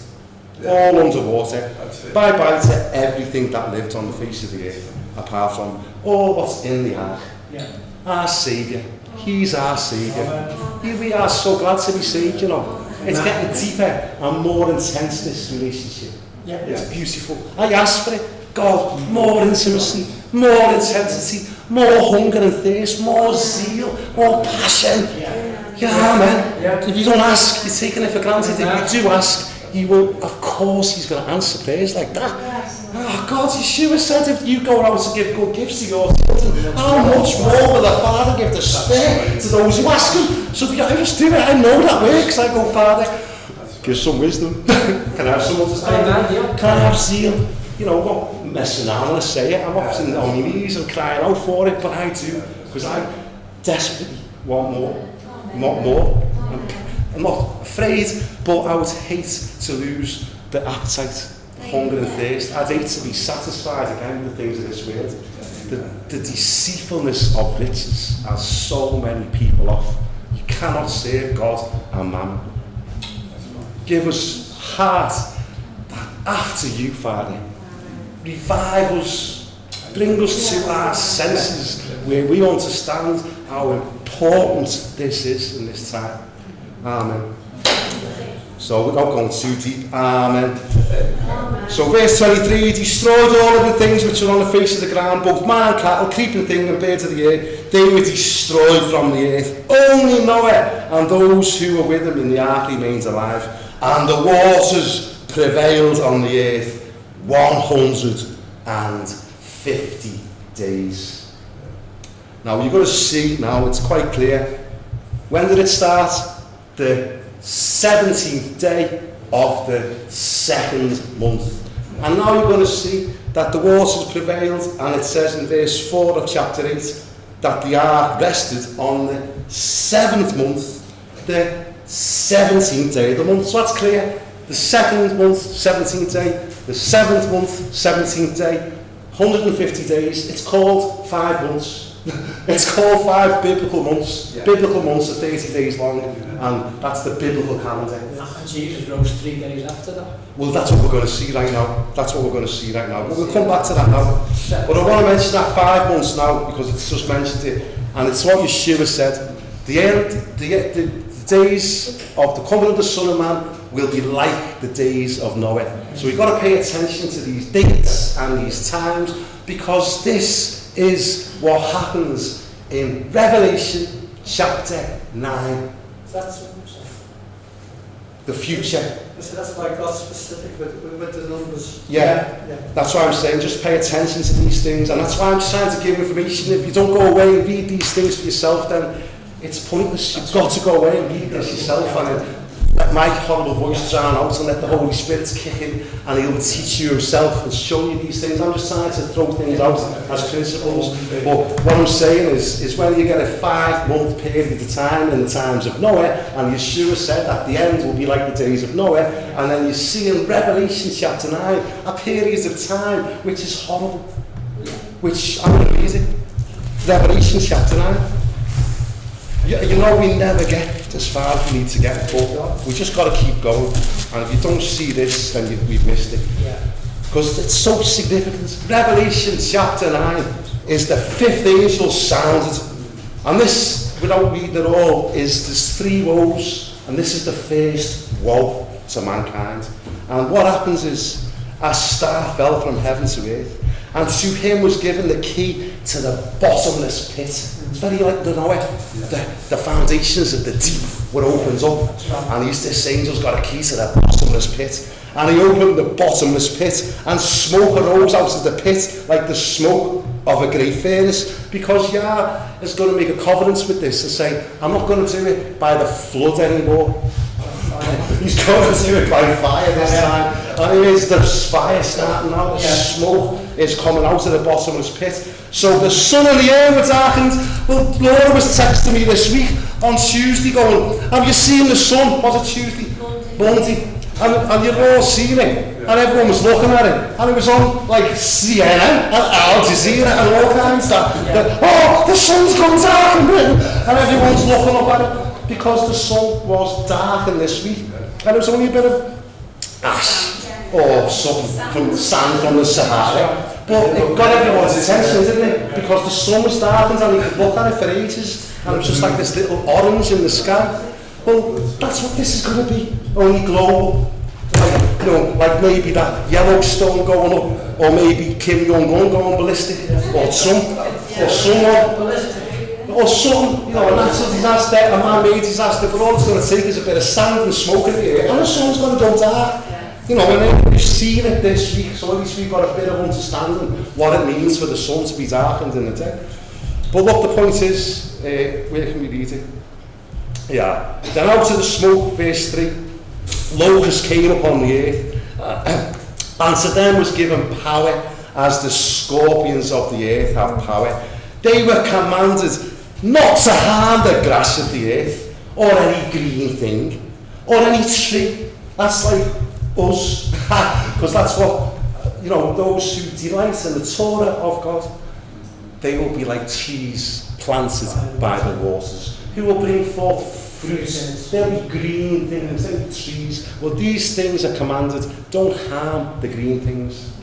all underwater. Bye-bye to everything that lived on the face of the earth, apart from all what's in the ark. Our Saviour, he's our Saviour. We are so glad to be saved, you know. It's getting deeper and more intense, this relationship. It's beautiful. I ask for it. God, more intimacy, more intensity, more hunger and thirst, more zeal, more passion. Yeah, man. If you don't ask, you're taking it for granted. If you do ask, he will, of course, he's going to answer prayers like that. Oh, God, Yeshua said if you go out to give good gifts to your children, how much more will the Father give the Spirit to those who ask him? So if you just do it, I know that works. I go, Father, give some wisdom. Can I have some understanding? Can I have zeal? You know, I'm not messing around when I say it. I'm often on my knees and crying out for it, but I do, because I desperately want more. I'm not afraid, but I would hate to lose the appetite, the hunger and thirst. I'd hate to be satisfied again with the things of this world. The deceitfulness of riches has so many people off. You cannot serve God and mammon. Give us heart after you, Father. Revive us, bring us to our senses where we understand how important this is in this time. Amen. So without going too deep, amen. So verse 23, he destroyed all of the things which are on the face of the ground, both man and cattle, creeping thing and birds of the air. They were destroyed from the earth. Only Noah and those who were with him in the ark remained alive. And the waters prevailed on the earth 150 days. Now you've got to see, now it's quite clear. When did it start? The 17th day of the 2nd month. And now you're going to see that the waters prevailed, and it says in verse 4 of chapter 8 that the ark rested on the 7th month, the 17th day of the month. So that's clear. The 2nd month, 17th day, the 7th month, 17th day, 150 days. It's called 5 months. It's called 5 biblical months. Yeah. Biblical months are 30 days long, and that's the biblical calendar. And Jesus rose 3 days after that. Well, that's what we're going to see right now. That's what we're going to see right now. We'll come back to that now. But I want to mention that 5 months now, because it's just mentioned it, and it's what Yeshua said. The days of the coming of the Son of Man will be like the days of Noah. So we've got to pay attention to these dates and these times, because this is what happens in Revelation chapter 9. That's The future. so that's why God's specific with the numbers. Yeah. That's why I'm saying just pay attention to these things, and that's why I'm trying to give information. If you don't go away and read these things for yourself, then it's pointless. You've got to go away and read this yourself, and let my horrible voice drown out, and let the Holy Spirit kick in, and He'll teach you Himself and show you these things. I'm just trying to throw things out as principles. But what I'm saying is when you get a 5-month period of time in the times of Noah, and Yeshua said at the end will be like the days of Noah, and then you see in Revelation chapter 9 a period of time which is horrible, which I'm going to read it. Revelation chapter 9. You know, we never get as far as we need to get, but we just got to keep going. And if you don't see this, then we've missed it. Because it's so significant. Revelation chapter 9 is the 5th angel sounded. And this, without reading it all, there's 3 woes. And this is the first woe to mankind. And what happens is, a star fell from heaven to earth, and to him was given the key to the bottomless pit. It's very like the Noah. The foundations of the deep were opened up, and this angel's got a key to the bottomless pit. And he opened the bottomless pit, and smoke arose out of the pit like the smoke of a great furnace, because Yah is going to make a covenant with this and say, I'm not going to do it by the flood anymore. He's going to do it by fire this time. And here's the fire starting out, the smoke is coming out of the bottomless pit. So the sun and the air were darkened. Well, Laura was texting me this week on Tuesday going, have you seen the sun? Was it Tuesday? Monday. And you've all seen it. And everyone was looking at it. And it was on like CNN and Al Jazeera and all kinds of stuff. Oh, the sun's gone darkened. And everyone's looking up at it. Because the sun was darkened this week, and it was only a bit of ash or something from sand from the Sahara, but it got everyone's attention, didn't it? Because the sun was darkened and you could look at it for ages, and it was just like this little orange in the sky. Well, that's what this is going to be, only global. Like, you know, like maybe that Yellowstone going up, or maybe Kim Jong-un going ballistic, or someone. Or some, you know, a natural disaster, a man-made disaster, but all it's going to take is a bit of sand and smoke in the air, and the sun's going to go dark. You know, and we've seen it this week, so at least we've got a bit of understanding what it means for the sun to be darkened in the day. But look, the point is, where can we read it? Yeah. Then out of the smoke, verse 3, locusts came upon the earth, and to them was given power, as the scorpions of the earth have power. They were commanded not to harm the grass of the earth, or any green thing, or any tree. That's like us, because that's what, you know, those who delight in the Torah of God, they will be like trees planted by the waters, who will bring forth fruits. They'll be green things, they'll be trees. Well, these things are commanded, don't harm the green things,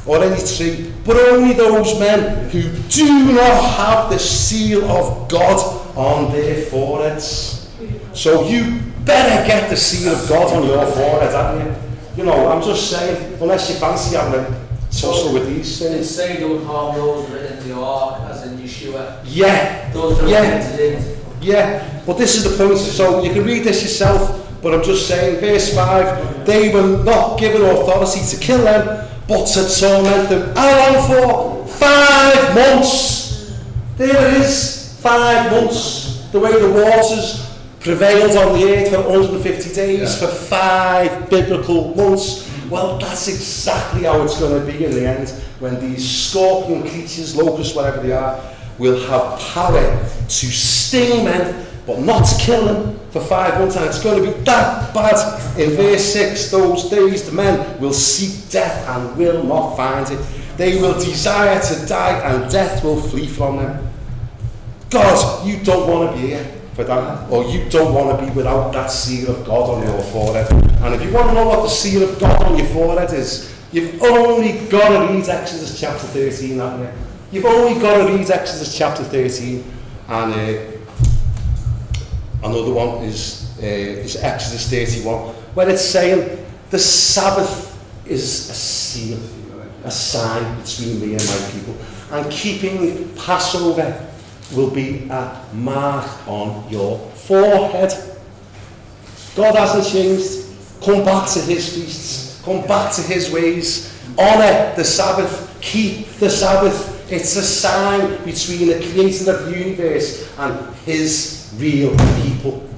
or any tree, but only those men who do not have the seal of God on their foreheads. So you better get the seal of God on your forehead, haven't you? You know, I'm just saying, unless you fancy having a tussle with these things. It's saying don't harm those that are in the ark, as in Yeshua. Yeah, Those that are entered in. yeah, but this is the point. So you can read this yourself, but I'm just saying, verse 5, they were not given authority to kill them, but to torment them. How long for? 5 months. There it is, 5 months. The way the waters prevailed on the earth for 150 days, for 5 biblical months. Well, that's exactly how it's going to be in the end, when these scorpion creatures, locusts, whatever they are, will have power to sting men, but not to kill them for 5 months. And it's going to be that bad. In verse 6, those days the men will seek death and will not find it. They will desire to die, and death will flee from them. God, you don't want to be here for that, or you don't want to be without that seal of God on your forehead. And if you want to know what the seal of God on your forehead is, you've only got to read Exodus chapter 13, haven't you? You've only got to read Exodus chapter 13, and another one is Exodus 31, where it's saying the Sabbath is a seal, a sign between me and my people, and keeping Passover will be a mark on your forehead. God hasn't changed. Come back to his feasts. Come back to his ways. Honour the Sabbath. Keep the Sabbath. It's a sign between the creator of the universe and his real people.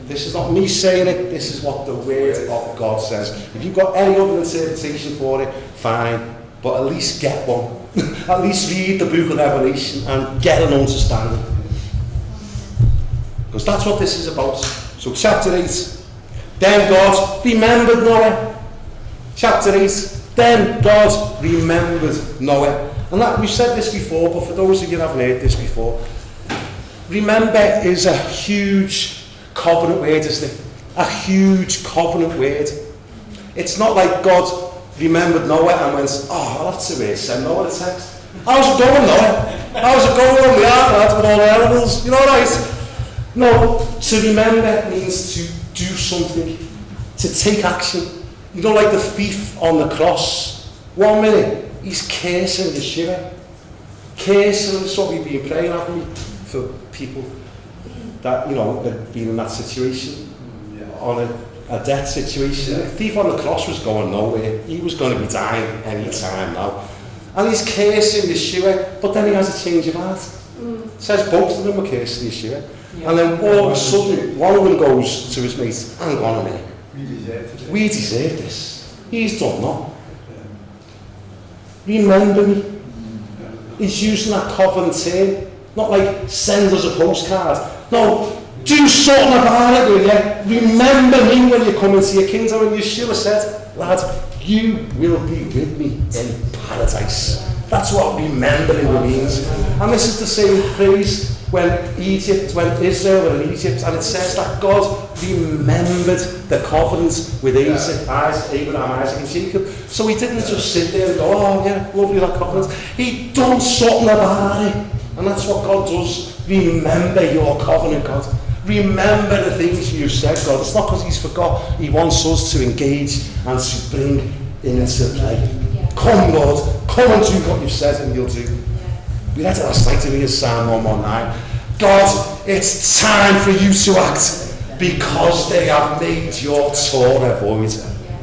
This is not me saying it. This is what the word of God says. If you've got any other interpretation for it, fine. But at least get one. At least read the book of Revelation and get an understanding. Because that's what this is about. So chapter 8. Then God remembered Noah. Chapter 8. Then God remembered Noah. And that, we've said this before, but for those of you who haven't heard this before, remember is a huge covenant word, isn't it? A huge covenant word. It's not like God remembered Noah and went, oh, I'll have to send Noah a text. How's it going, Noah? How's it going on the ark, lad, with all the animals? You know, right? No, to remember means to do something, to take action. You know, like the thief on the cross. 1 minute, he's cursing the Shiva. Cursing is what we've been praying, haven't we? For people that, you know, had been in that situation, on a death situation. The thief on the cross was going nowhere. He was going to be dying any time now. And he's cursing Yeshua, but then he has a change of heart. It says both of them were cursing Yeshua. Yeah. And then all of a sudden, one of them goes to his mate, hang on a minute. We deserve this. He's done that. Remember me. He's using that covenant term. Not like send us a postcard. No, do something about it, will you? Remember me when you come into your kingdom. And Yeshua said, lad, you will be with me in paradise. That's what remembering means. And this is the same phrase when Israel were in Egypt, and it says that God remembered the covenant with Abraham, Isaac and Jacob. So he didn't just sit there and go, oh yeah, lovely that covenant. He done something about it. And that's what God does. Remember your covenant, God. Remember the things you've said, God. It's not because he's forgot. He wants us to engage and to bring into play. Come, Lord. Come and do what you've said and you'll do. We read it last night to me in Psalm 119. God, it's time for you to act because they have made your Torah void.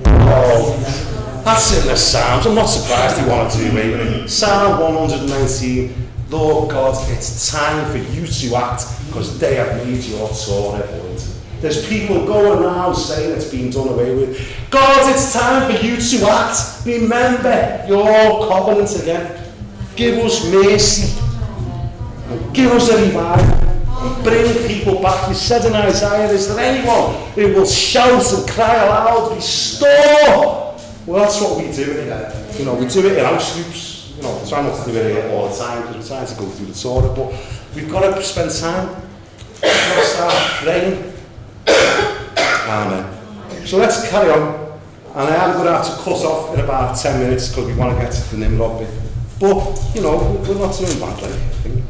Oh, that's in the Psalms. I'm not surprised he wanted to do away with it. Psalm 119. Lord God, it's time for you to act because they have made your Torah void. There's people going around saying it's been done away with. God, it's time for you to act. Remember your covenant again. Give us mercy. And give us a revival. And bring people back. You said in Isaiah, is there anyone who will shout and cry aloud, restore? Well, that's what we do. You know, we do it in house groups. You know, we try not to do it all the time because we're trying to go through the Torah, but we've got to spend time. We've got to start praying. Amen. So let's carry on. And I am going to have to cut off in about 10 minutes because we want to get to the Nimrod bit. But, you know, we're not doing badly, I think.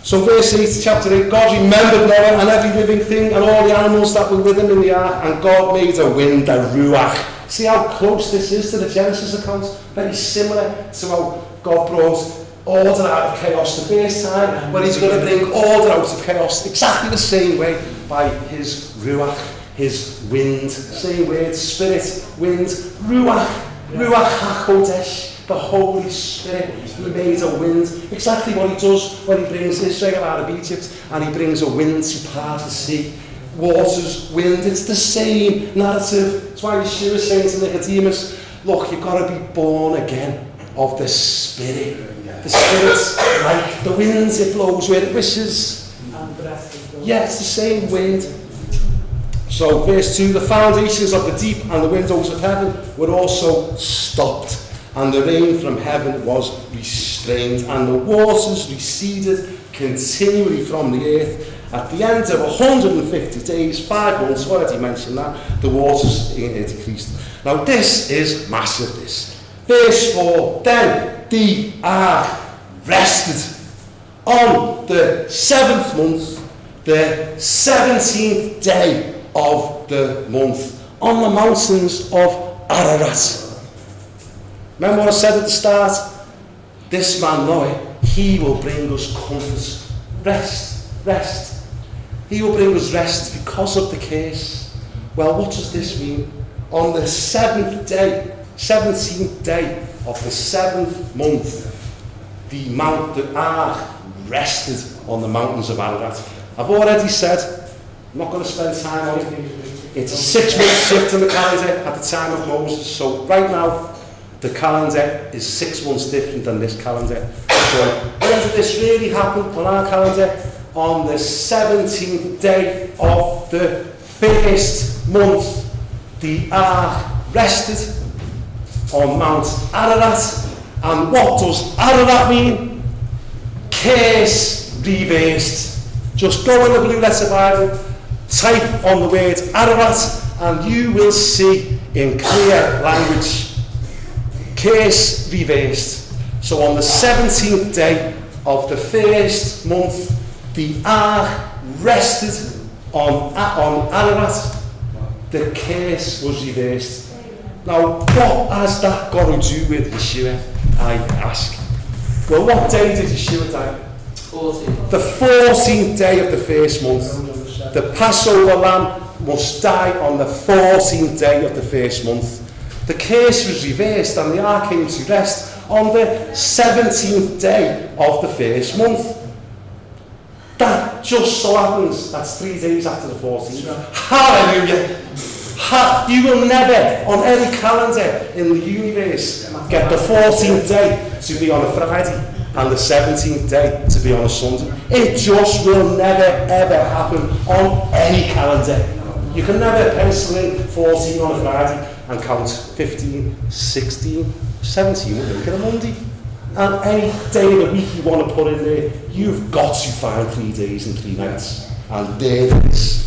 So verse 8, chapter 8, God remembered Noah and every living thing and all the animals that were with him in the ark, and God made a wind, a ruach. See how close this is to the Genesis account? Very similar to how God brought order out of chaos the first time, but he's going to bring order out of chaos exactly the same way by his ruach, his wind. Same word, spirit, wind, ruach, ruach hakodesh. The Holy Spirit, he made a wind. Exactly what he does when he brings Israel out of Egypt and he brings a wind to part the sea. Waters, wind, it's the same narrative. That's why Yeshua is saying to Nicodemus, look, you've got to be born again of the Spirit. The Spirit's like the wind, it blows where it wishes. Yeah, it's the same wind. So verse 2, the foundations of the deep and the windows of heaven were also stopped. And the rain from heaven was restrained, and the waters receded, continually from the earth. At the end of 150 days, 5 months, already mentioned that, the waters decreased. Now this is massive, this. Verse 4, then the ark rested on the 7th month, the 17th day of the month, on the mountains of Ararat. Remember what I said at the start? This man Noah, he will bring us comfort, rest. He will bring us rest because of the curse. Well, what does this mean? On the 17th day of the 7th month, the ark rested on the mountains of Ararat. I've already said, I'm not going to spend time on it. It's a 6-month shift in the calendar at the time of Moses. So right now, the calendar is 6 months different than this calendar. So when did this really happen on our calendar? On the 17th day of the 1st month, the ark rested on Mount Ararat. And what does Ararat mean? Curse reversed. Just go in the Blue Letter Bible, type on the word Ararat, and you will see in clear language, curse reversed. So on the 17th day of the 1st month, the ark rested on Ararat. The curse was reversed. Now, what has that got to do with Yeshua, I ask? Well, what day did Yeshua die? 14th. The 14th day of the 1st month. The Passover lamb must die on the 14th day of the 1st month. The curse was reversed and the ark came to rest on the 17th day of the 1st month. That just so happens, that's 3 days after the 14th. Hallelujah! You will never, on any calendar in the universe, get the 14th day to be on a Friday and the 17th day to be on a Sunday. It just will never ever happen on any calendar. You can never pencil in 14 on a Friday and count 15, 16, 17 on a Monday. And any day of the week you want to put in there, you've got to find 3 days and 3 nights. And there it is.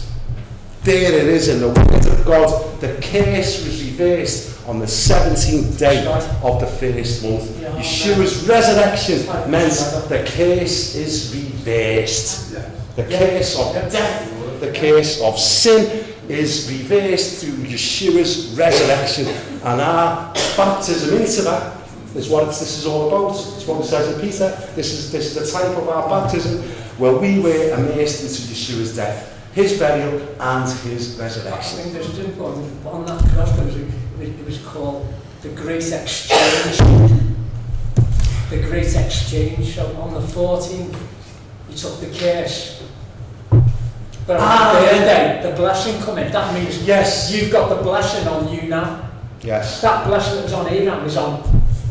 There it is in the Word of God. The curse was reversed on the 17th day of the 1st month. Yeshua's resurrection meant the curse is reversed. The curse of death, the curse of sin is reversed through Yeshua's resurrection. And our baptism into that is what this is all about. It's what it says in Peter. This is the type of our baptism where we were immersed into Yeshua's death, his burial and his resurrection. I think there's an important, on that cross it was called the Great Exchange. The Great Exchange. So on the 14th, he took the curse. But on the 3rd day, the blessing coming. That means Yes. you've got the blessing on you now. Yes. That blessing that was on Abraham is on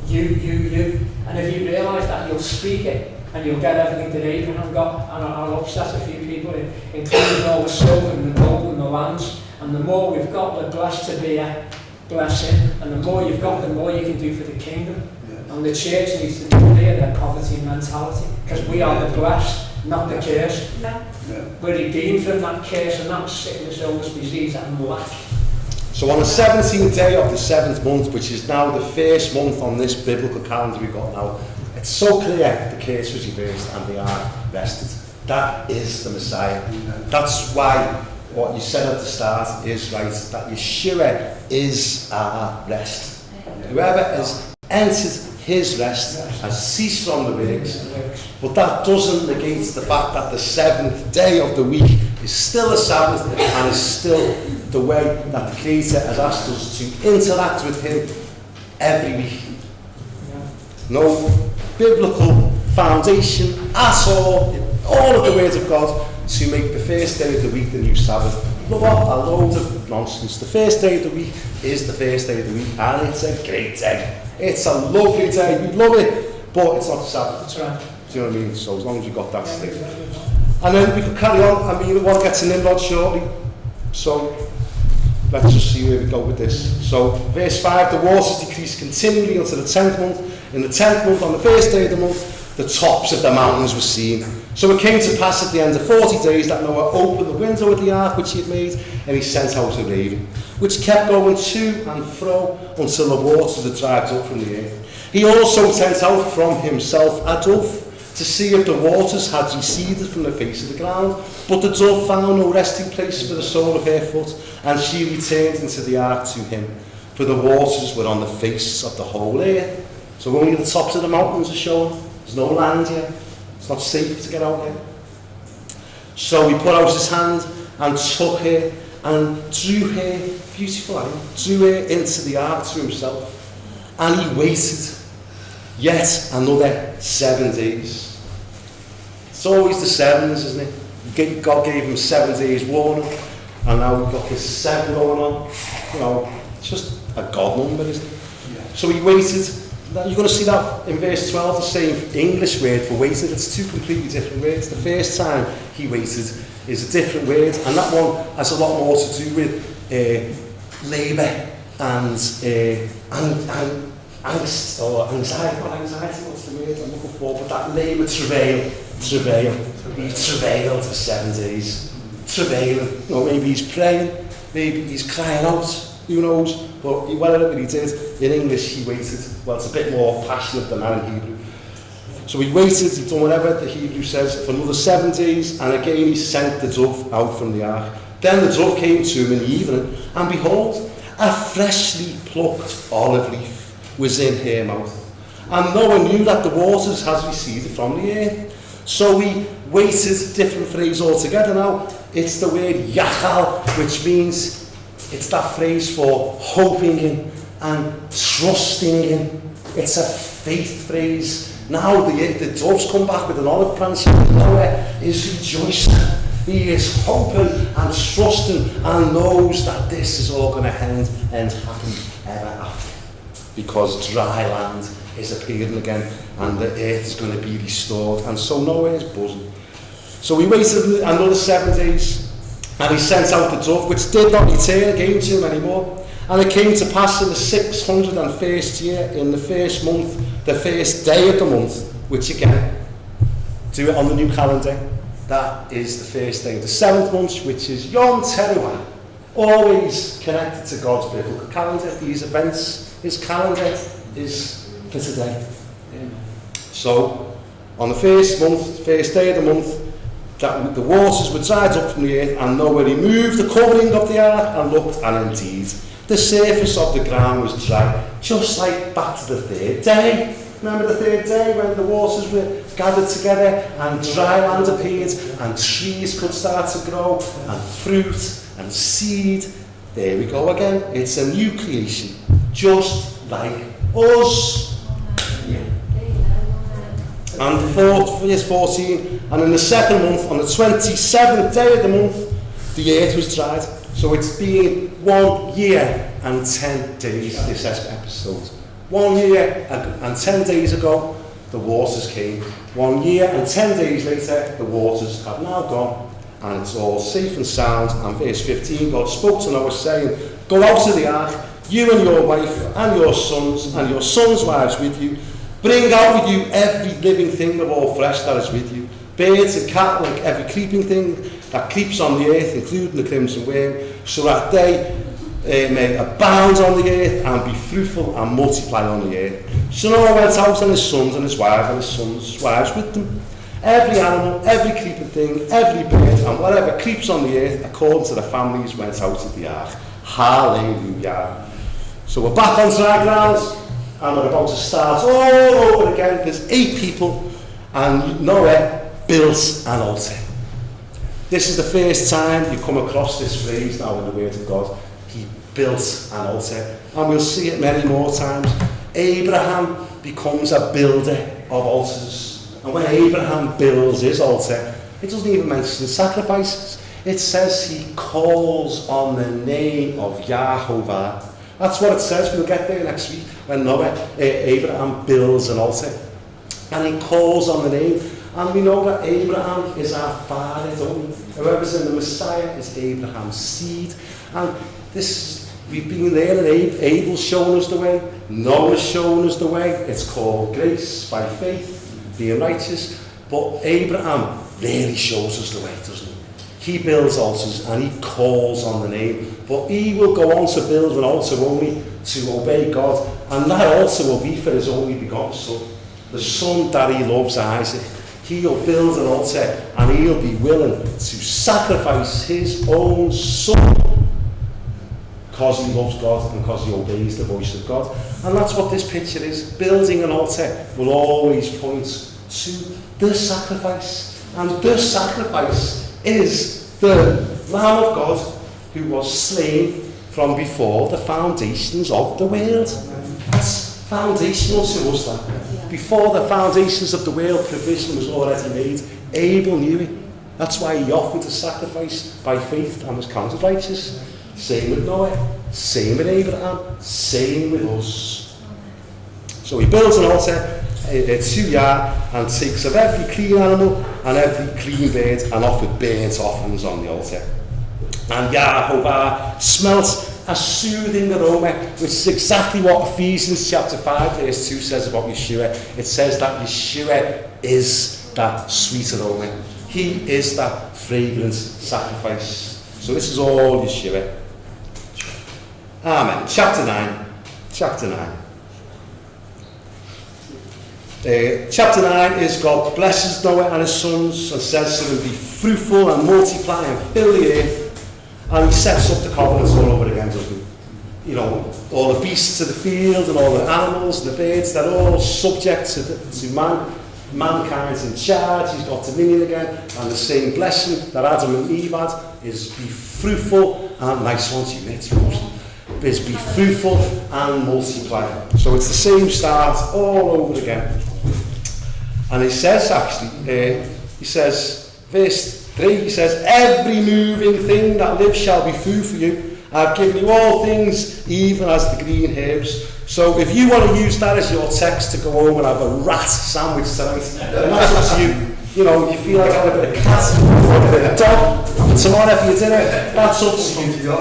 you. And if you realise that, you'll speak it. And you'll get everything that Abraham got. And I'll upset a few people, including all the silver and the gold and the lands. And the more we've got, we're blessed to be a blessing. And the more you've got, the more you can do for the kingdom. Yeah. And the church needs to be clear their poverty mentality. Because we are the blessed, not the cursed. Yeah. We're redeemed from that curse and that sickness, illness, disease and lack. So on the 17th day of the 7th month, which is now the 1st month on this biblical calendar we've got now, it's so clear the curse was reversed and they are rested. That is the Messiah. That's why what you said at the start is right, that Yeshua is our rest. Whoever has entered his rest has ceased from the works. But that doesn't negate the fact that the 7th day of the week is still a Sabbath and is still the way that the Creator has asked us to interact with him every week. No biblical foundation at all in all of the words of God to make the first day of the week the new Sabbath. What a load of nonsense. The first day of the week is the first day of the week and it's a great day. It's a lovely day. We love it, but it's not the Sabbath. That's right. Do you know what I mean? So as long as you've got that straight. And then we can carry on. I mean, we want to get to Nimrod shortly. So let's just see where we go with this. So verse 5, the waters decreased continually until the 10th month. In the 10th month, on the first day of the month, the tops of the mountains were seen. So it came to pass at the end of 40 days that Noah opened the window of the ark which he had made, and he sent out a raven, which kept going to and fro until the waters had dried up from the earth. He also sent out from himself a dove, to see if the waters had receded from the face of the ground. But the dove found no resting place for the sole of her foot, and she returned into the ark to him, for the waters were on the face of the whole earth. So only the tops of the mountains are showing. There's no land here. It's not safe to get out here. So he put out his hand and took her and drew her, beautiful animal, drew her into the ark to himself. And he waited yet another 7 days. It's always the sevens, isn't it? God gave him 7 days warning, and now we've got this 7 going on. You know, it's just a God number, isn't it? Yeah. So he waited. You're going to see that in verse 12, the same English word for waited. It's 2 completely different words. The first time he waited is a different word, and that one has a lot more to do with labour and angst or anxiety. Not anxiety, what's the word I'm looking for? But that labour, travail. He travailed for 7 days. Travailing. You know, maybe he's praying, maybe he's crying out, who knows? But whatever he did, in English he waited. Well, it's a bit more passionate than that in Hebrew. So he waited, he'd done whatever the Hebrew says, for another 7 days, and again he sent the dove out from the ark. Then the dove came to him in the evening, and behold, a freshly plucked olive leaf was in her mouth. And Noah knew that the waters had receded from the earth. So he waited, different phrase altogether now. It's the word yachal, which means, it's that phrase for hoping in and trusting in. It's a faith phrase. Now the doves come back with an olive branch, and Noah is rejoicing. He is hoping and trusting and knows that this is all going to end happy ever after. Because dry land is appearing again and the earth is going to be restored. And so Noah is buzzing. So he waited another 7 days, and he sent out the dove, which did not return again to him anymore. And it came to pass in the 601st year, in the first month, the first day of the month, which again, do it on the new calendar, that is the first day of the 7th month, which is Yom Teruah. Always connected to God's biblical calendar. These events, his calendar is for today. So, on the first month, first day of the month, that the waters were dried up from the earth, and Noah removed the covering of the ark and looked, and indeed, the surface of the ground was dry, just like back to the 3rd day. Remember the 3rd day when the waters were gathered together and dry land appeared and trees could start to grow and fruit and seed. There we go again. It's a new creation, just like us. Yeah. And verse 14, and in the 2nd month, on the 27th day of the month, the earth was dried. So it's been 1 year and 10 days, this episode. 1 year and 10 days ago, the waters came. 1 year and 10 days later, the waters have now gone, and it's all safe and sound. And verse 15, God spoke to Noah, saying, go out to the ark, you and your wife and your sons' wives with you. Bring out with you every living thing of all flesh that is with you, birds and cattle, and every creeping thing that creeps on the earth, including the crimson worm, so that they may abound on the earth and be fruitful and multiply on the earth. So Noah went out, and his sons and his wives and his sons' wives with them. Every animal, every creeping thing, every bird, and whatever creeps on the earth, according to the families, went out of the ark. Hallelujah. So we're back on dry ground, and we're about to start all over again. There's 8 people, and Noah built an altar. This is the first time you come across this phrase now in the Word of God. He built an altar. And we'll see it many more times. Abraham becomes a builder of altars. And when Abraham builds his altar, it doesn't even mention sacrifices. It says he calls on the name of Yahovah. That's what it says. We'll get there next week when Abraham builds an altar. And he calls on the name. And we know that Abraham is our father, don't we? Whoever's in the Messiah is Abraham's seed. And we've been there, and Abel's shown us the way. Noah's shown us the way. It's called grace by faith being righteous. But Abraham really shows us the way, doesn't he? He builds altars and he calls on the name, but he will go on to build an altar only to obey God, and that altar will be for his only begotten son, the son that he loves, Isaac. He'll build an altar and he'll be willing to sacrifice his own son because he loves God and because he obeys the voice of God. And that's what this picture is. Building an altar will always point to the sacrifice, and the sacrifice is the Lamb of God who was slain from before the foundations of the world. That's foundational to us, that. Before the foundations of the world, provision was already made. Abel knew it. That's why he offered a sacrifice by faith and was counted righteous. Same with Noah, same with Abraham, same with us. So he builds an altar, 2 yard, and takes of every clean animal and every clean bird and offered burnt offerings on the altar. And Yahovah smelt a soothing aroma, which is exactly what Ephesians chapter 5 verse 2 says about Yeshua. It says that Yeshua is that sweet aroma. He is that fragrant sacrifice. So this is all Yeshua. Amen. Chapter 9. Chapter 9. Chapter 9 is God blesses Noah and his sons and says to them, be fruitful and multiply and fill the earth. And he sets up the covenants all over again, doesn't he? You know, all the beasts of the field and all the animals and the birds, they're all subject to man. Mankind's in charge, he's got dominion again. And the same blessing that Adam and Eve had is be fruitful and nice ones, you mate, is be fruitful and multiply. So it's the same start all over again. And he says actually, he says, verse 3, he says, every moving thing that lives shall be food for you. I've given you all things, even as the green herbs. So if you want to use that as your text to go home and have a rat sandwich tonight, then that's up to you. You know, if you feel like having a bit of cat or a bit of dog for tomorrow for your dinner, that's up to you.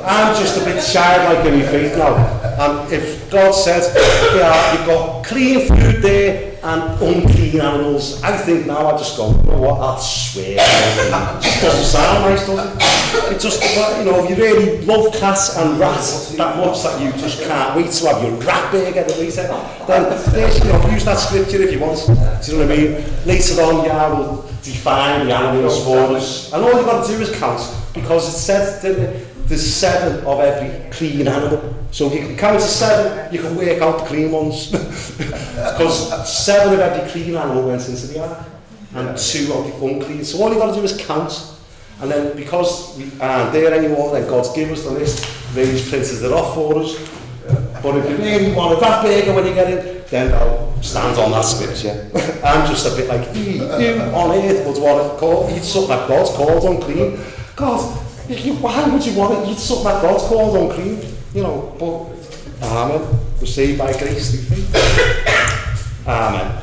I'm just a bit childlike in my faith now. And if God said, yeah, you've got clean food there and unclean animals, I think now I just go, you know what, I'll swear. It just doesn't sound nice, does it? It just, you know, if you really love cats and rats that much that you just can't wait to have your rat burger later, then you know, use that scripture if you want. Do you know what I mean? Later on, yeah, we'll define the animals for us. And all you've got to do is count, because it says there's 7 of every clean animal. So if you can count to 7, you can work out the clean ones. Because 7 of every clean animal went into the ark, and 2 of the unclean. So all you've got to do is count. And then because we aren't there anymore, then God's given us the list. Ray's printed it off for us. But if you really want a rat burger when you get it, then I'll stand on that scripture. I'm just a bit like, who on earth would want to eat something that God's called unclean? God, why would you want to eat something that God's called unclean? You know, but amen. We're saved by grace through faith. Amen.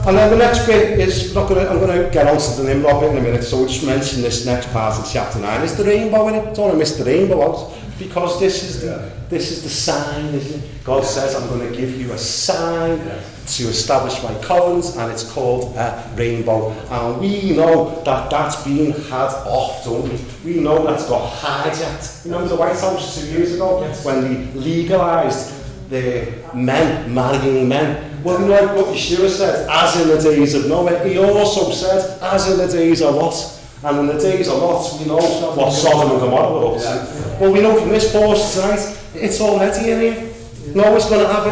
And then the next bit is, I'm going to get on to the Nimrod bit in a minute, so we'll just mention this next part in chapter 9. Is the rainbow in it? Don't want to miss the rainbow out, because this is the sign, isn't it? God says, I'm going to give you a sign to establish my covenant, and it's called a rainbow. And we know that that's being had off, don't we? We know that's got hijacked. Remember the White House 2 years ago, when they legalised the men marrying men? Well, you know what Yeshua said, as in the days of Noah, he also said, as in the days of Lot. And in the days of Lot, we know what Sodom and Gomorrah were up to. Well, we know from this portion tonight, it's already in here. Noah's going to have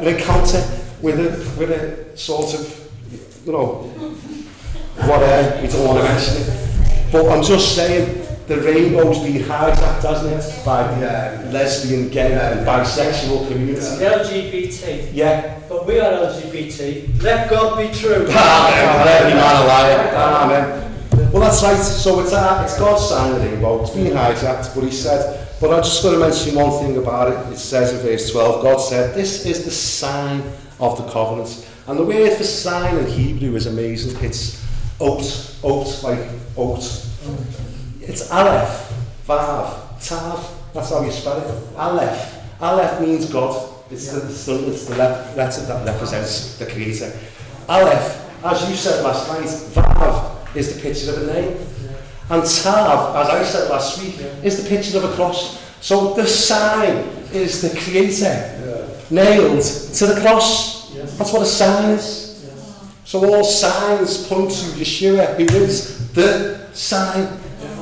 an encounter with a sort of, you know, whatever, we don't want to mention it. But I'm just saying, the rainbow's been hijacked, hasn't it, by the lesbian, gay and bisexual community. LGBT. Yeah. But we are LGBT. Let God be true. Amen. Every man a liar. Amen. Well, that's right. So it's God's sign, the rainbow. It's been hijacked, but he said, but I'm just going to mention one thing about it. It says in verse 12, God said, this is the sign of the covenant. And the word for sign in Hebrew is amazing. It's oat, like oat. It's Aleph, Vav, Tav. That's how you spell it. Aleph. Aleph means God. It's the letter that represents the Creator. Aleph, as you said last night, Vav is the picture of a name. And Tav, as I said last week, is the picture of a cross. So the sign is the Creator nailed to the cross. That's what a sign is. So all signs point to Yeshua, who is the sign.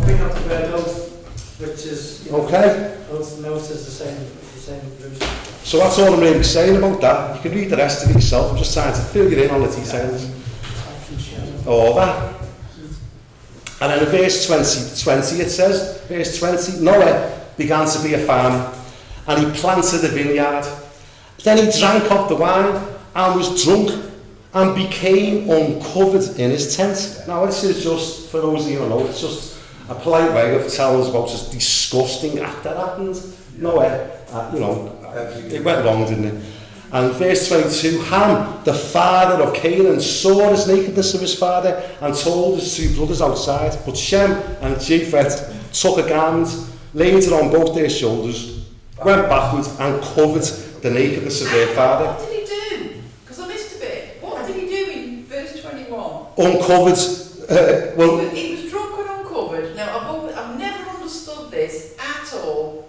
We have to wear those, which is, Okay? those notes is the same version. So that's all I'm really saying about that. You can read the rest of it yourself. I'm just trying to fill you in on the details. All that. And then in verse 20 it says, verse 20, Noah began to be a farmer, and he planted a vineyard. Then he drank of the wine, and was drunk, and became uncovered in his tent. Now this is just, for those of you who know, it's just a polite way of telling us about this disgusting act that happened. Noah, it went wrong, didn't it? And verse 22, Ham, the father of Canaan, saw his nakedness of his father and told his two brothers outside. But Shem and Japheth took a garment, laid it on both their shoulders, went backwards and covered the nakedness of their father. What did he do? Because I missed a bit. What did he do in verse 21? Uncovered. He was drunk and uncovered. Now, I've never understood this at all.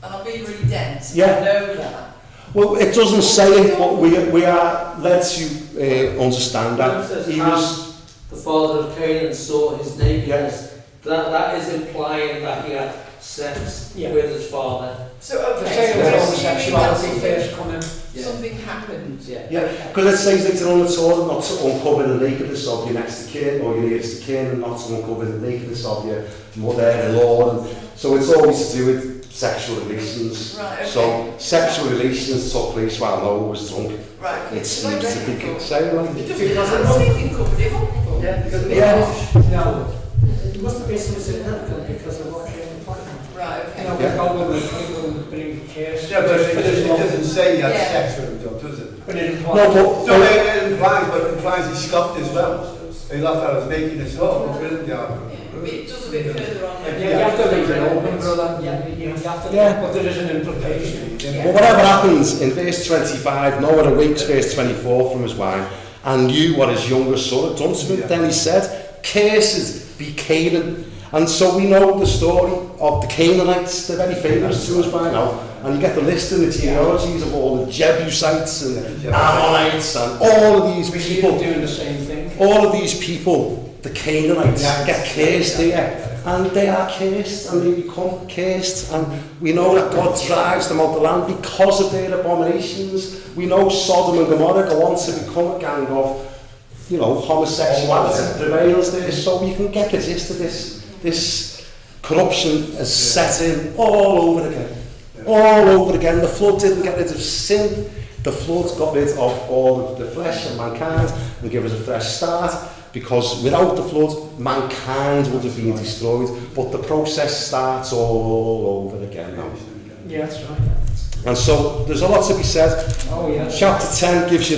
And I've been really dense. Yeah. I know that. Well, it doesn't say it, but we are led to understand that. It says He Ham, was, the father of Canaan, saw his nakedness. That is implying that he had sex with his father. So, The okay. same So with we're assuming that homosexuality first coming. something happened. yeah, because it says later on the Torah not to uncover the nakedness of your next of kin or your nearest of kin, and not to uncover the nakedness of your mother-in-law. So it's always to do with sexual relations. Right, okay. So sexual relations took place while Noah was drunk. Right, okay. It So I seems to read be it saying It like doesn't have anything covered it up. Yeah, because Yeah. it must have been something significant because of what came in front of him. Right, okay. You know, Yeah. people would bring cares. Yeah, but it doesn't say he had Yeah. sex with him, though, does it? But it no, but No, it implies he scoffed as well. He laughed at us making this up. Brilliant, yeah. Yeah, it does a bit further on. You have to leave it open, brother. You have to, Yeah. but there is an implication. But whatever happens, in verse 25, Noah awakes, verse 24, from his wine, and knew what his younger son had done to him. Yeah. Then he said, Cursed be Canaan. And so we know the story of the Canaanites. They're very famous to us by now. And you get the list in the genealogies of all the Jebusites and Ammonites and all of these people. doing the same thing. All of these people, the Canaanites, get cursed here. And they are cursed, and they become cursed. And we know that God drives them out the land because of their abominations. We know Sodom and Gomorrah go on to become a gang of, homosexuality prevails there. So you can get the gist of this. This corruption has set in all over again. All over again. The flood didn't get rid of sin. The flood got rid of all of the flesh of mankind and gave us a fresh start, because without the flood, mankind would have been destroyed. But the process starts all over again now. Yeah, that's right. And so there's a lot to be said. Oh yeah. Chapter 10 gives you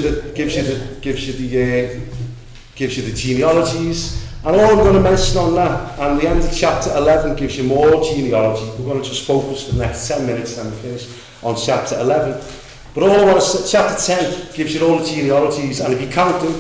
the genealogies. And all I'm going to mention on that, and the end of chapter 11 gives you more genealogy. We're going to just focus for the next 10 minutes and we finish on chapter 11. But all I want to say, chapter 10 gives you all the genealogies, and if you count them,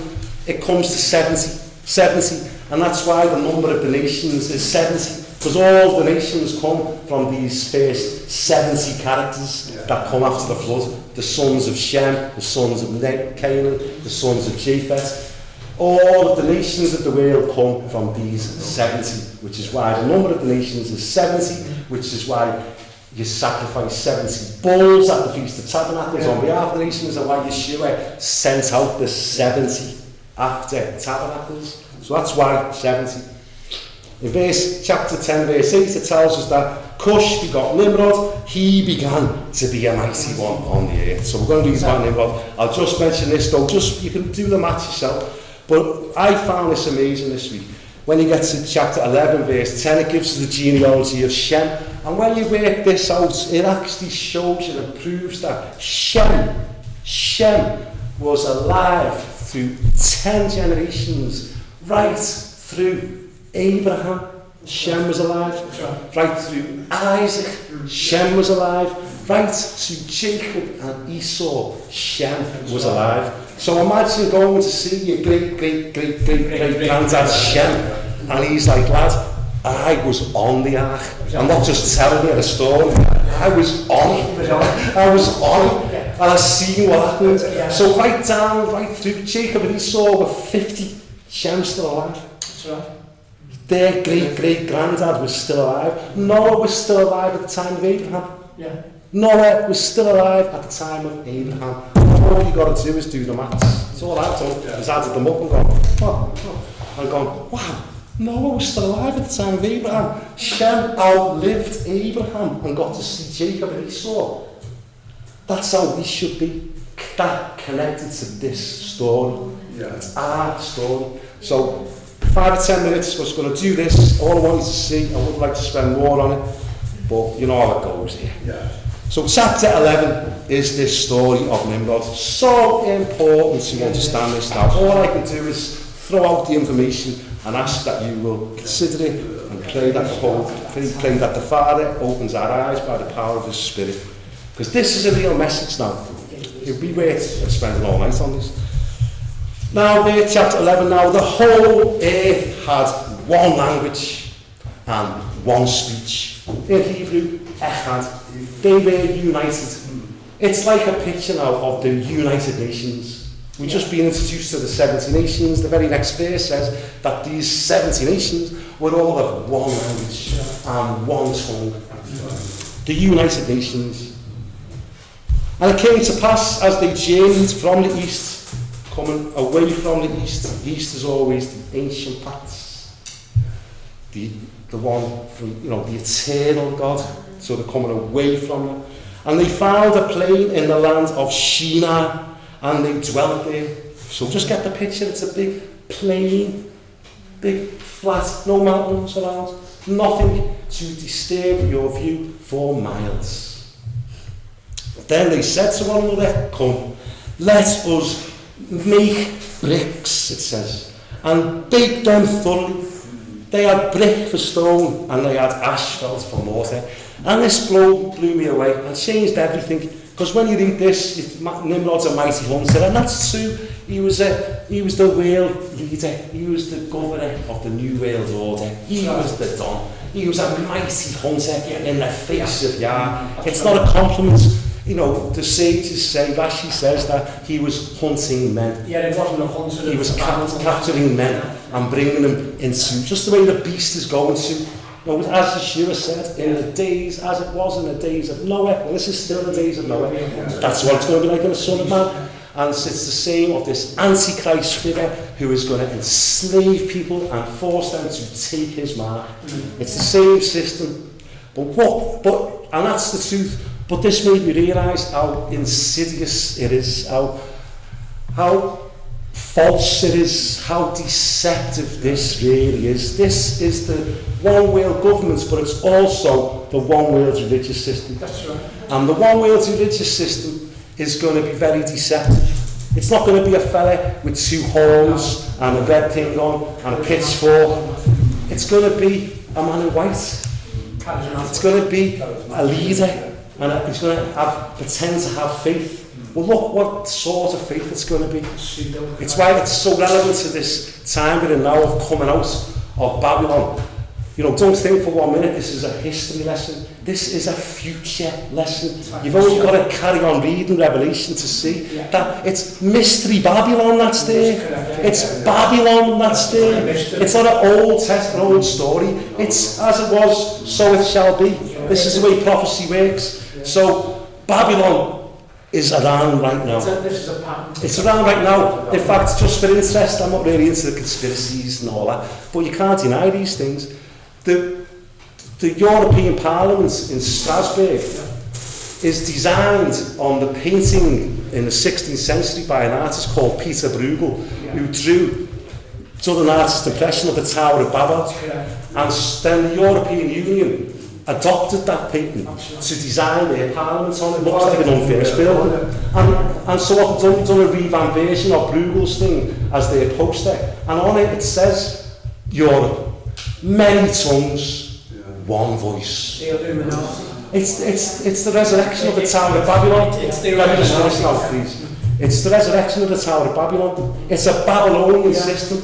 it comes to 70. And that's why the number of the nations is 70. Because all the nations come from these first 70 characters that come after the flood. The sons of Shem, the sons of Canaan, the sons of Japheth. All of the nations of the world come from these 70, which is why the number of the nations is 70, which is why you sacrifice 70 bulls at the Feast of Tabernacles on behalf of the nations, and why Yeshua sent out the 70 after Tabernacles. So that's why 70. In chapter 10, verse 8, it tells us that Cush begot Nimrod. He began to be a mighty one on the earth. So we're going to read about Nimrod. I'll just mention this though, you can do the math yourself. But I found this amazing this week. When you get to chapter 11, verse 10, it gives us the genealogy of Shem. And when you work this out, it actually shows you and proves that Shem was alive through 10 generations, right through Abraham. Shem was alive. Right through Isaac. Shem was alive. right to Jacob and Esau, Shem was alive. So imagine going to see your great-great-great-great-granddad Shem, and he's like, lad, I was on the ark. I'm not just telling you a story. I was on it. I was on it. And I seen what happened. So right down, right through, Jacob and Esau were 50. Shem still alive. That's right. Their great-great-granddad was still alive. Noah was still alive at the time of Abraham. Yeah. Noah was still alive at the time of Abraham. All you got to do is do the maths. That's all I've done. Is added them up and gone, and gone, wow, Noah was still alive at the time of Abraham. Shem outlived Abraham and got to see Jacob and Esau. That's how we should be. That connected to this story. It's our story. So 5 or 10 minutes, we're just going to do this. All I want you to see, I would like to spend more on it, but you know how it goes here. So chapter 11 is this story of Nimrod. So important to understand this now. All I can do is throw out the information and ask that you will consider it and pray that the Father opens our eyes by the power of His Spirit. Because this is a real message now. It would be worth spending all night on this. Now, there, chapter 11, now the whole earth had one language and one speech. In Hebrew, echad. They were united. It's like a picture now of the United Nations. We've just been introduced to the 70 nations. The very next verse says that these 70 nations would all have one language and one tongue. The United Nations. And it came to pass as they journeyed from the east, coming away from the east is always the ancient paths. The one from, the eternal God. So they're coming away from it. And they found a plain in the land of Shinar, and they dwelt there. So just get the picture, it's a big plain, big flat, no mountains around, nothing to disturb your view for miles. Then they said to one another, come, let us make bricks, it says, and bake them thoroughly. They had brick for stone, and they had asphalt for mortar. And this blew me away and changed everything. Because when you read this, Nimrod's a mighty hunter, and that's true. He was the world leader. He was the governor of the New World Order. He was the Don. He was a mighty hunter in the face of Yah. It's not a compliment. The sages say, Rashi says that he was hunting men. Yeah, it wasn't a hunter. He was capturing men and bringing them into, just the way the beast is going to. As Yeshua said, in the days, as it was in the days of Noah, and this is still the days of Noah, that's what it's going to be like in the Son of Man. And it's the same of this Antichrist figure who is going to enslave people and force them to take his mark. It's the same system. And that's the truth. But this made me realise how insidious it is, how false it is, how deceptive this really is. This is the one world government, but it's also the one world religious system. That's right. And the one world religious system is going to be very deceptive. It's not going to be a fella with two horns and a red thing on and a pitchfork. It's going to be a man in white. It's going to be a leader, and he's going to pretend to have faith. Well, look what sort of faith it's going to be. It's why it's so relevant to this time we're in now of coming out of Babylon. Don't think for 1 minute this is a history lesson. This is a future lesson. You've only got to carry on reading Revelation to see that it's mystery Babylon that's there. It's Babylon that's there. It's not an Old Testament story. It's as it was, so it shall be. This is the way prophecy works. So Babylon is around right now. It's around right now. In fact, just for interest, I'm not really into the conspiracies and all that, but you can't deny these things. The European Parliament in Strasbourg is designed on the painting in the 16th century by an artist called Peter Bruegel, who drew an artist impression of the Tower of Babel. And then the European Union adopted that painting to design their parliament on. It looks like an unfinished building. And so what they've done a revamped version of Bruegel's thing as their poster. And on it says, Europe, many tongues, one voice. The Illuminati. It's the resurrection of the Tower of Babylon. Let me just finish now, please. It's the resurrection of the Tower of Babylon. It's a Babylonian system.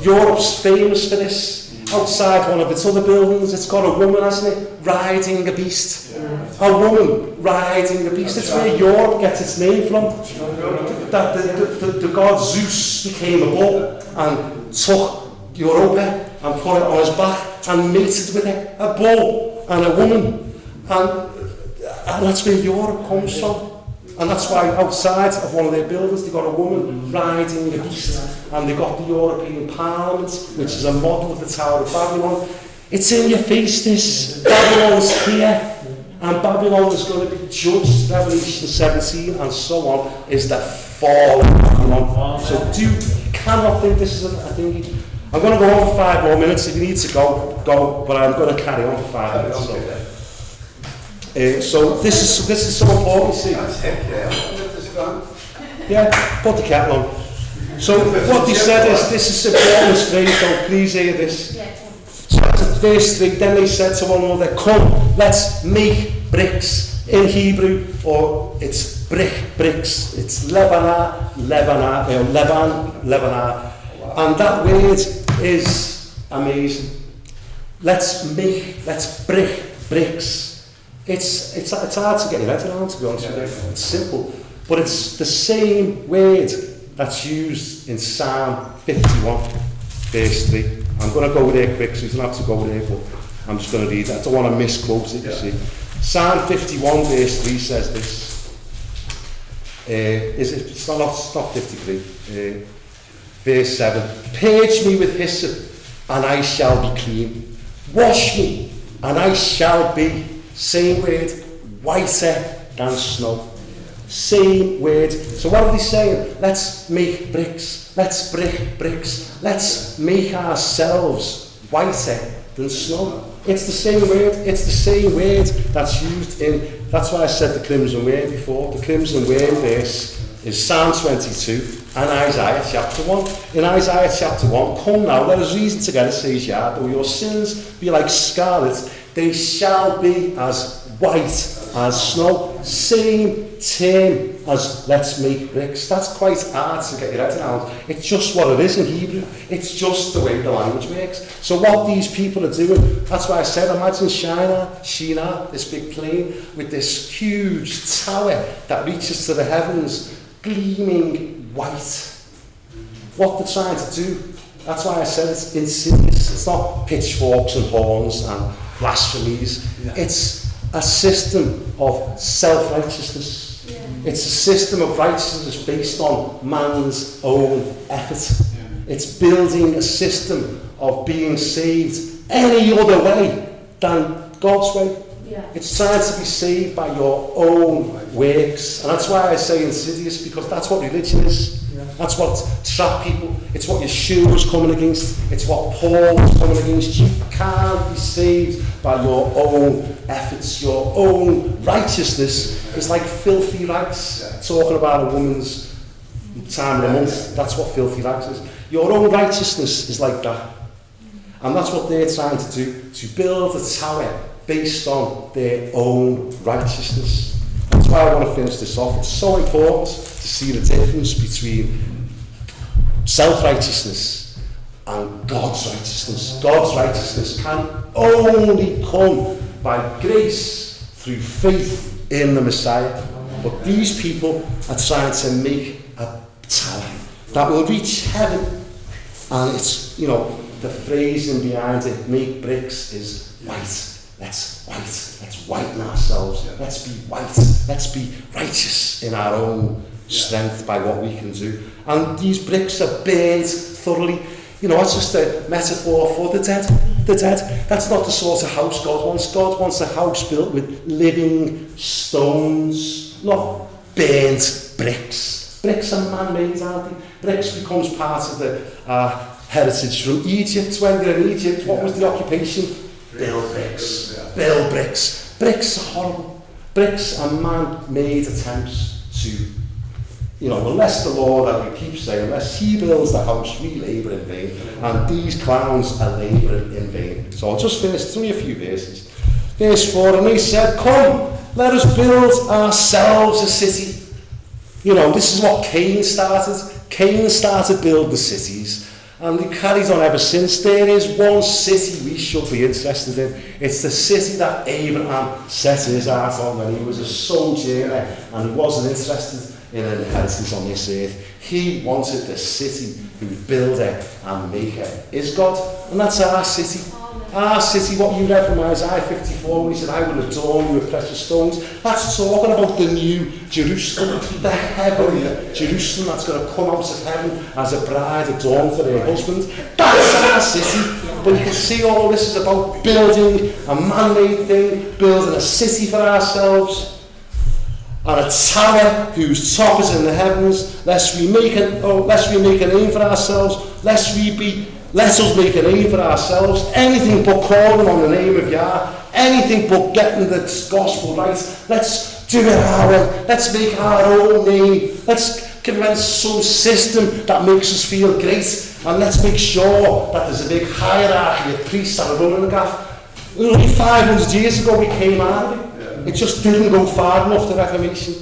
Europe's famous for this. Outside one of its other buildings, it's got a woman, hasn't it, riding a beast. A woman riding a beast. It's where Europe gets its name from. That the god Zeus became a bull and took Europa and put it on his back and mated with it. A bull and a woman. And that's where Europe comes from. And that's why outside of one of their buildings they've got a woman riding a beast, and they've got the European Parliament, which is a model of the Tower of Babylon. It's in your face, this. Babylon's here, and Babylon is going to be judged. Revelation 17 and so on is the fall of Babylon. So you cannot think this is a thing. I'm going to go on for 5 more minutes. If you need to go, but I'm going to carry on for 5 minutes. So this is so important, see. Yeah, put the kettle on. So what they said is, this is important phrase, so please hear this. So verse 3, then they said to one another, come, let's make bricks. In Hebrew, or it's bricks. It's Leban. And that word is amazing. Let's brick bricks. It's hard to get your head around, to be honest with you. It's simple. But it's the same word that's used in Psalm 51, verse 3. I'm going to go there quick, so you don't have to go there, but I'm just going to read that. I don't want to misquote it, you see. Psalm 51, verse 3 says this. It's not 53. Verse 7. Purge me with hyssop, and I shall be clean. Wash me, and I shall be, same word, whiter than snow. Same word. So what are they saying? Let's make bricks. Let's brick bricks. Let's make ourselves whiter than snow. It's the same word. It's the same word that's used in, that's why I said the crimson word before. The crimson word verse is Psalm 22 and Isaiah chapter 1. In Isaiah chapter 1, come now, let us reason together, says Yah, though your sins be like scarlet, they shall be as white as snow. Same term as let's make bricks. That's quite hard to get your head around. It's just what it is in Hebrew. It's just the way the language works. So what these people are doing, that's why I said, imagine Shinar, this big plane with this huge tower that reaches to the heavens, gleaming white. What they're trying to do, that's why I said it's insidious. It's not pitchforks and horns and blasphemies. It's a system of self-righteousness. It's a system of righteousness based on man's own effort. It's building a system of being saved any other way than God's way. It's trying to be saved by your own works. And that's why I say insidious, because that's what religion is. That's what trap people. It's what Yeshua is coming against. It's what Paul is coming against. You can't be saved by your own efforts. Your own righteousness is like filthy rags. Talking about a woman's time of the month, that's what filthy rags is. Your own righteousness is like that. And that's what they're trying to do, to build a tower based on their own righteousness. That's why I want to finish this off. It's so important to see the difference between self-righteousness and God's righteousness. God's righteousness can only come by grace through faith in the Messiah. But these people are trying to make a tower that will reach heaven. And it's, the phrasing behind it, make bricks, is white. Let's whiten ourselves. Let's be white. Let's be righteous in our own strength by what we can do. And these bricks are burned thoroughly. That's just a metaphor for the dead. The dead. That's not the sort of house God wants. God wants a house built with living stones, not burnt bricks. Bricks are man-made, aren't they? Bricks becomes part of the heritage from Egypt. When they're in Egypt, what was the occupation? Build bricks. Build bricks. Bricks are horrible. Bricks are man-made attempts to, unless the Lord, as we keep saying, unless he builds the house, we labour in vain. And these clowns are labouring in vain. So I'll just finish, it's only a few verses. Verse 4, and they said, come, let us build ourselves a city. You know, this is what Cain started. Cain started building cities, and he carries on ever since. There is one city we should be interested in. It's the city that Abraham set his heart on when he was a sojourner and he wasn't interested in an inheritance on this earth. He wanted the city whose builder and maker is God, and that's our city. Our city, what you read from Isaiah 54, when he said, I will adorn you with precious stones. That's talking about the new Jerusalem, the heavenly Jerusalem that's going to come out of heaven as a bride adorned for her husband. That's our city. But you can see all this is about building a man-made thing, building a city for ourselves, and a tower whose top is in the heavens, lest we make a name for ourselves, let us make a name for ourselves, anything but calling on the name of Yah, anything but getting the gospel right. Let's do it our way, let's make our own name, let's invent some system that makes us feel great, and let's make sure that there's a big hierarchy of priests that are running the gaff. Only 500 years ago we came out of it. It just didn't go far enough, the Reformation.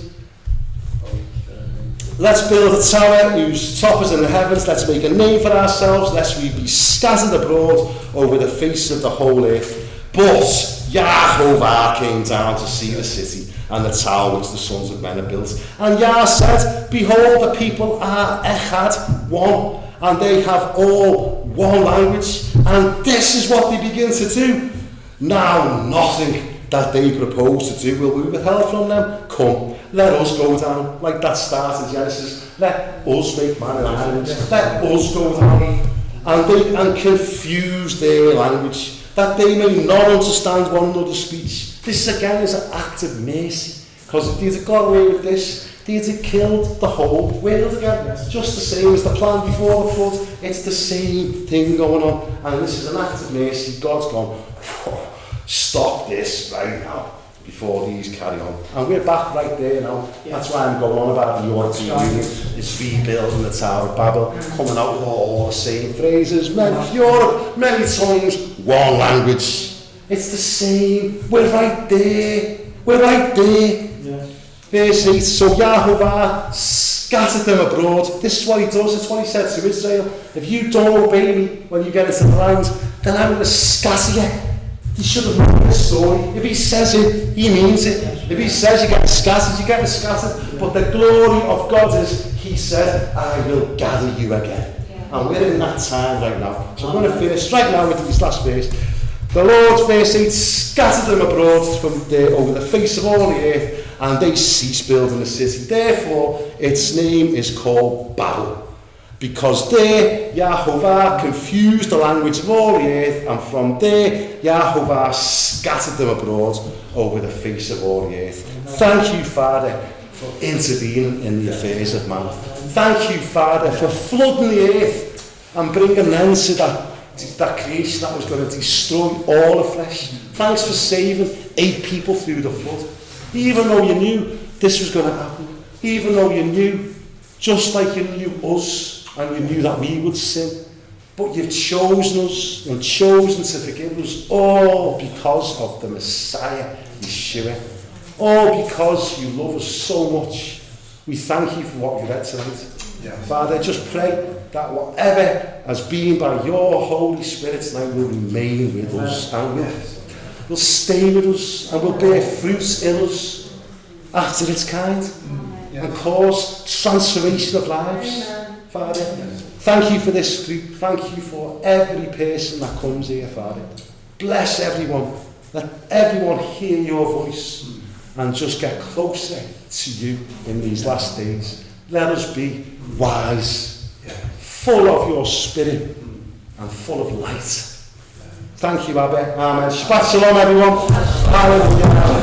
Let's build a tower whose top is in the heavens. Let's make a name for ourselves, lest we be scattered abroad over the face of the whole earth. But Yahovah came down to see the city and the tower which the sons of men have built. And Yah said, behold, the people are echad, one, and they have all one language. And this is what they begin to do. Now nothing that they propose to do will be withheld from them. Come, let us go down, like that starts in Genesis. Let us make man in our image. Let us go down and confuse their language, that they may not understand one another's speech. This again is an act of mercy, because if they'd have got away with this, they'd have killed the whole world again. Just the same as the plan before the flood. It's the same thing going on, and this is an act of mercy. God's gone, stop this right now before these carry on. And we're back right there now. That's why I'm going on about the European Union. It's rebuilding the Tower of Babel, coming out with all the same phrases. Europe, many tongues, one language. It's the same. We're right there. We're right there. Yeah. Verse 8, so Yahovah scattered them abroad. This is what he does. It's what he said to Israel. If you don't obey me when you get into the land, then I'm going to scatter you. He should have known this story. If he says it, he means it. If he says you get scattered, you get scattered. But the glory of God is, he said, I will gather you again. And we're in that time right now. So I'm going to finish right now with this last verse. The Lord, verse 8, scattered them abroad from there over the face of all the earth, and they ceased building the city. Therefore, its name is called Babel, because there Yahovah confused the language of all the earth, and from there Yahovah scattered them abroad over the face of all the earth. Thank you, Father, for intervening in the affairs of man. Thank you, Father, for flooding the earth and bringing an end to that creation that was going to destroy all the flesh. Thanks for saving 8 people through the flood. Even though you knew this was going to happen, even though you knew, just like you knew us, and you knew that we would sin, but you've chosen us and chosen to forgive us, all because of the Messiah, Yeshua, all because you love us so much. We thank you for what you read tonight. Yeah. Father, just pray that whatever has been by your Holy Spirit tonight will remain with us, and will stay with us, and will bear fruits in us after its kind, and cause transformation of lives. Father, thank you for this group. Thank you for every person that comes here, Father. Bless everyone. Let everyone hear your voice and just get closer to you in these last days. Let us be wise, full of your spirit and full of light. Thank you, Abba. Amen. Shabbat shalom, everyone. Hallelujah.